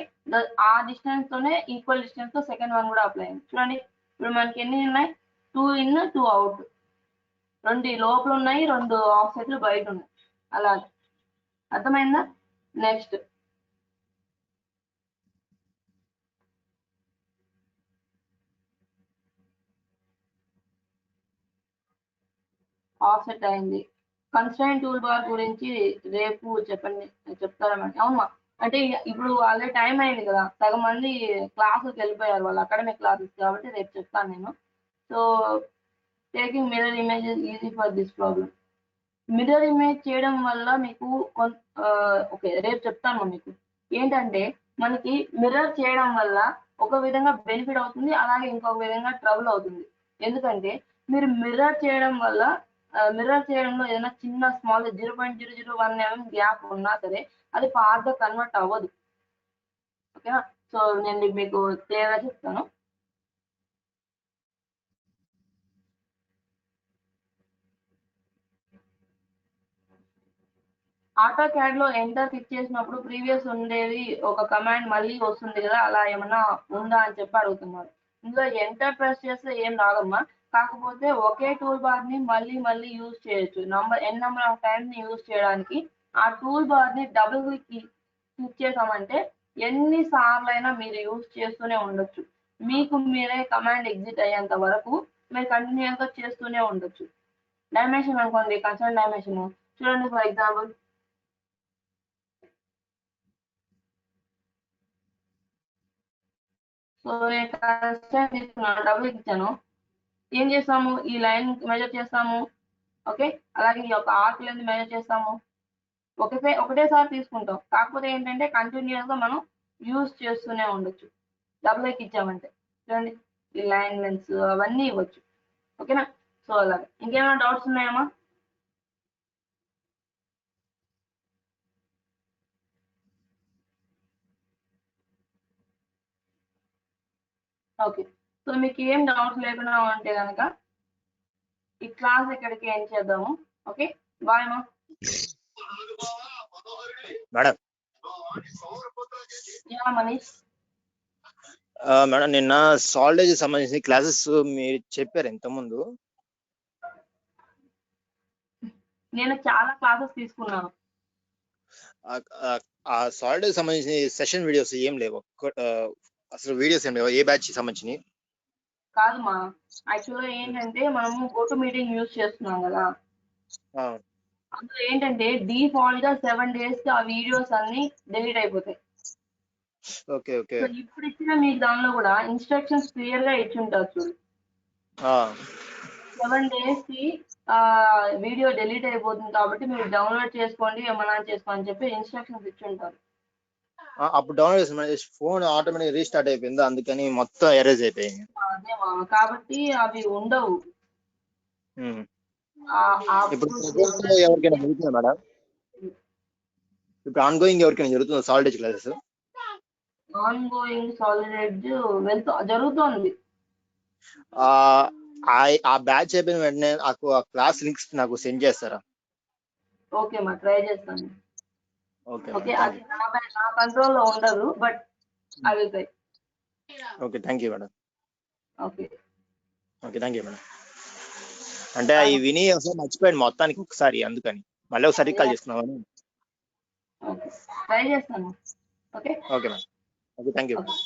ఆ డిస్టెన్స్ తోనే ఈక్వల్ డిస్టెన్స్ తో సెకండ్ వన్ కూడా అప్లై అయింది. చూడండి ఇప్పుడు మనకి ఎన్ని ఉన్నాయి, 2 in 2 అవుట్, 2 లోపల ఉన్నాయి, 2 ఆఫ్ సైడ్లు బయట ఉన్నాయి. అలా అర్థమైందా? నెక్స్ట్ ఆఫ్ సెట్ అయింది. కన్స్ట్రైన్ టూల్ బార్ గురించి రేపు చెప్తారా మేడం? అవునా, అంటే ఇప్పుడు ఆల్రెడీ టైం అయింది కదా, సగం మంది క్లాసులకు వెళ్ళిపోయారు, వాళ్ళు అకాడమిక్ క్లాసెస్, కాబట్టి రేపు చెప్తాను నేను. So taking mirror image is easy for this problem. Mirror image చేయడం వల్ల మీకు ఓకే రేపు చెప్తాను మీకు. ఏంటంటే మనకి మిర్రర్ చేయడం వల్ల ఒక విధంగా బెనిఫిట్ అవుతుంది, అలాగే ఇంకొక విధంగా ట్రబుల్ అవుతుంది. ఎందుకంటే మీరు మిర్రర్ చేయడంలో ఏదైనా చిన్న స్మాల్ 0.001 mm గ్యాప్ ఉన్నా సరే అది పార్ట్ గా కన్వర్ట్ అవ్వదు. ఓకేనా? సో నేను మీకు క్లియర్గా చెప్తాను. ఆటో క్యాడ్ లో ఎంటర్ క్లిక్ చేసినప్పుడు ప్రీవియస్ ఉండేది ఒక కమాండ్ మళ్ళీ వస్తుంది కదా, అలా ఏమన్నా ఉందా అని చెప్పి అడుగుతున్నారు. ఇందులో ఎంటర్ ప్రెస్ చేస్తే ఏం రాదమ్మా, కాకపోతే ఒకే టూల్ బార్ ని మళ్ళీ యూజ్ చేయొచ్చు. నెంబర్ ఆఫ్ టైమ్స్ ని యూజ్ చేయడానికి ఆ టూల్ బార్ ని డబుల్ క్లిక్ చేసామంటే ఎన్ని సార్లైనా మీరు యూజ్ చేస్తూనే ఉండొచ్చు. మీకు మీరే కమాండ్ ఎగ్జిట్ అయ్యేంత వరకు మీరు కంటిన్యూస్ గా చేస్తూనే ఉండొచ్చు. డైమెన్షన్ అనుకోండి, కన్సర్న్ డైమెన్షన్ చూడండి. ఫర్ ఎగ్జాంపుల్ సో నేను కన్స్ట్రైన్ తీసుకున్నాను, డబుల్ ఇచ్చాను. ఏం చేస్తాము, ఈ లైన్ మెజర్ చేస్తాము. ఓకే, అలాగే ఈ యొక్క ఆర్క్ లెంత్ మెజర్ చేస్తాము. ఒకటేసారి తీసుకుంటాం, కాకపోతే ఏంటంటే కంటిన్యూస్ గా మనం యూజ్ చేస్తూనే ఉండొచ్చు. డబుల్ ఇచ్చామంటే చూడండి ఈ లైన్ లెన్స్ అవన్నీ ఇవ్వచ్చు. ఓకేనా? సో అలాగే ఇంకేమైనా డౌట్స్ ఉన్నాయమ్మా? ఓకే, సో మీకు ఏం డౌట్స్ లేకుండా ఉంటే కనుక ఈ క్లాస్ ఇక్కడికి ఏం చేద్దాము. ఓకే, బాయ్ మా. Madam yeah Manish. మేడం నిన్న సాల్టేజ్ సంబంధించిన క్లాసెస్ మీరు చెప్పారు ఇంతకుముందు. నేను చాలా క్లాసెస్ తీసుకున్నాను. ఆ సాల్టేజ్ సంబంధించిన సెషన్ వీడియోస్ ఏం లేవు, అసలు వీడియోస్ ఏం లేవు ఏ బ్యాచ్ సంబంధించి? కాదుమా, యాక్చువల్గా ఏంటంటే మనము గోటు మీటింగ్ యూజ్ చేస్తున్నాం కదా, అందులో ఏంటంటే డిఫాల్ట్ గా 7 days కి ఆ వీడియోస్ అన్ని డిలీట్ అయిపోతాయి. Okay okay. సో ఇప్పుడు ఇచ్చిన మీకు దానిలో కూడా ఇన్స్ట్రక్షన్స్ క్లియర్ గా ఇచ్చి ఉంటారు చూడు. 7 days కి వీడియో డిలీట్ అయిపోతుంది కాబట్టి మీరు డౌన్లోడ్ చేసుకోండి ఏమన్నా చేసుకోండి అని చెప్పి ఇన్స్ట్రక్షన్స్ ఇచ్చి ఉంటారు. అప్పుడు డౌన్లోడ్ చేసి ఫోన్ ఆటోమేటిక్ రీస్టార్ట్ అయిపోయింది, అందుకని మొత్తం ఎరేజ్ అయిపోయింది. అదేమా, కాబట్టి అవి ఉండవు. ఇప్పుడు ఎవరికైనా జరుగుతుందా మేడం? ఇప్పుడు ఆన్ గోయింగ్ ఎవరికైనా జరుగుతుందా సాల్టేజ్ క్లాసెస్? ఆన్ గోయింగ్ సాలిడ్ జరుగుతోంది. ఆ బ్యాచ్ అయిపోయిన వెంటనే నాకు ఆ క్లాస్ లింక్స్ నాకు సెండ్ చేస్తారా? ఓకే మా, ట్రై చేస్తాను. ఓకే ఓకే, అది నా కంట్రోల్లో ఉండదు, but I will try. Okay, thank you madam. Okay okay, thank you madam. అంటే అవి విని ఒకసారి మర్చిపోయాను మొత్తానికి ఒకసారి, అందుకని మళ్ళీ ఒకసారి కాల్ చేస్తున్నామని. ట్రై చేస్తాను. Okay okay madam. Okay, thank you. Bye.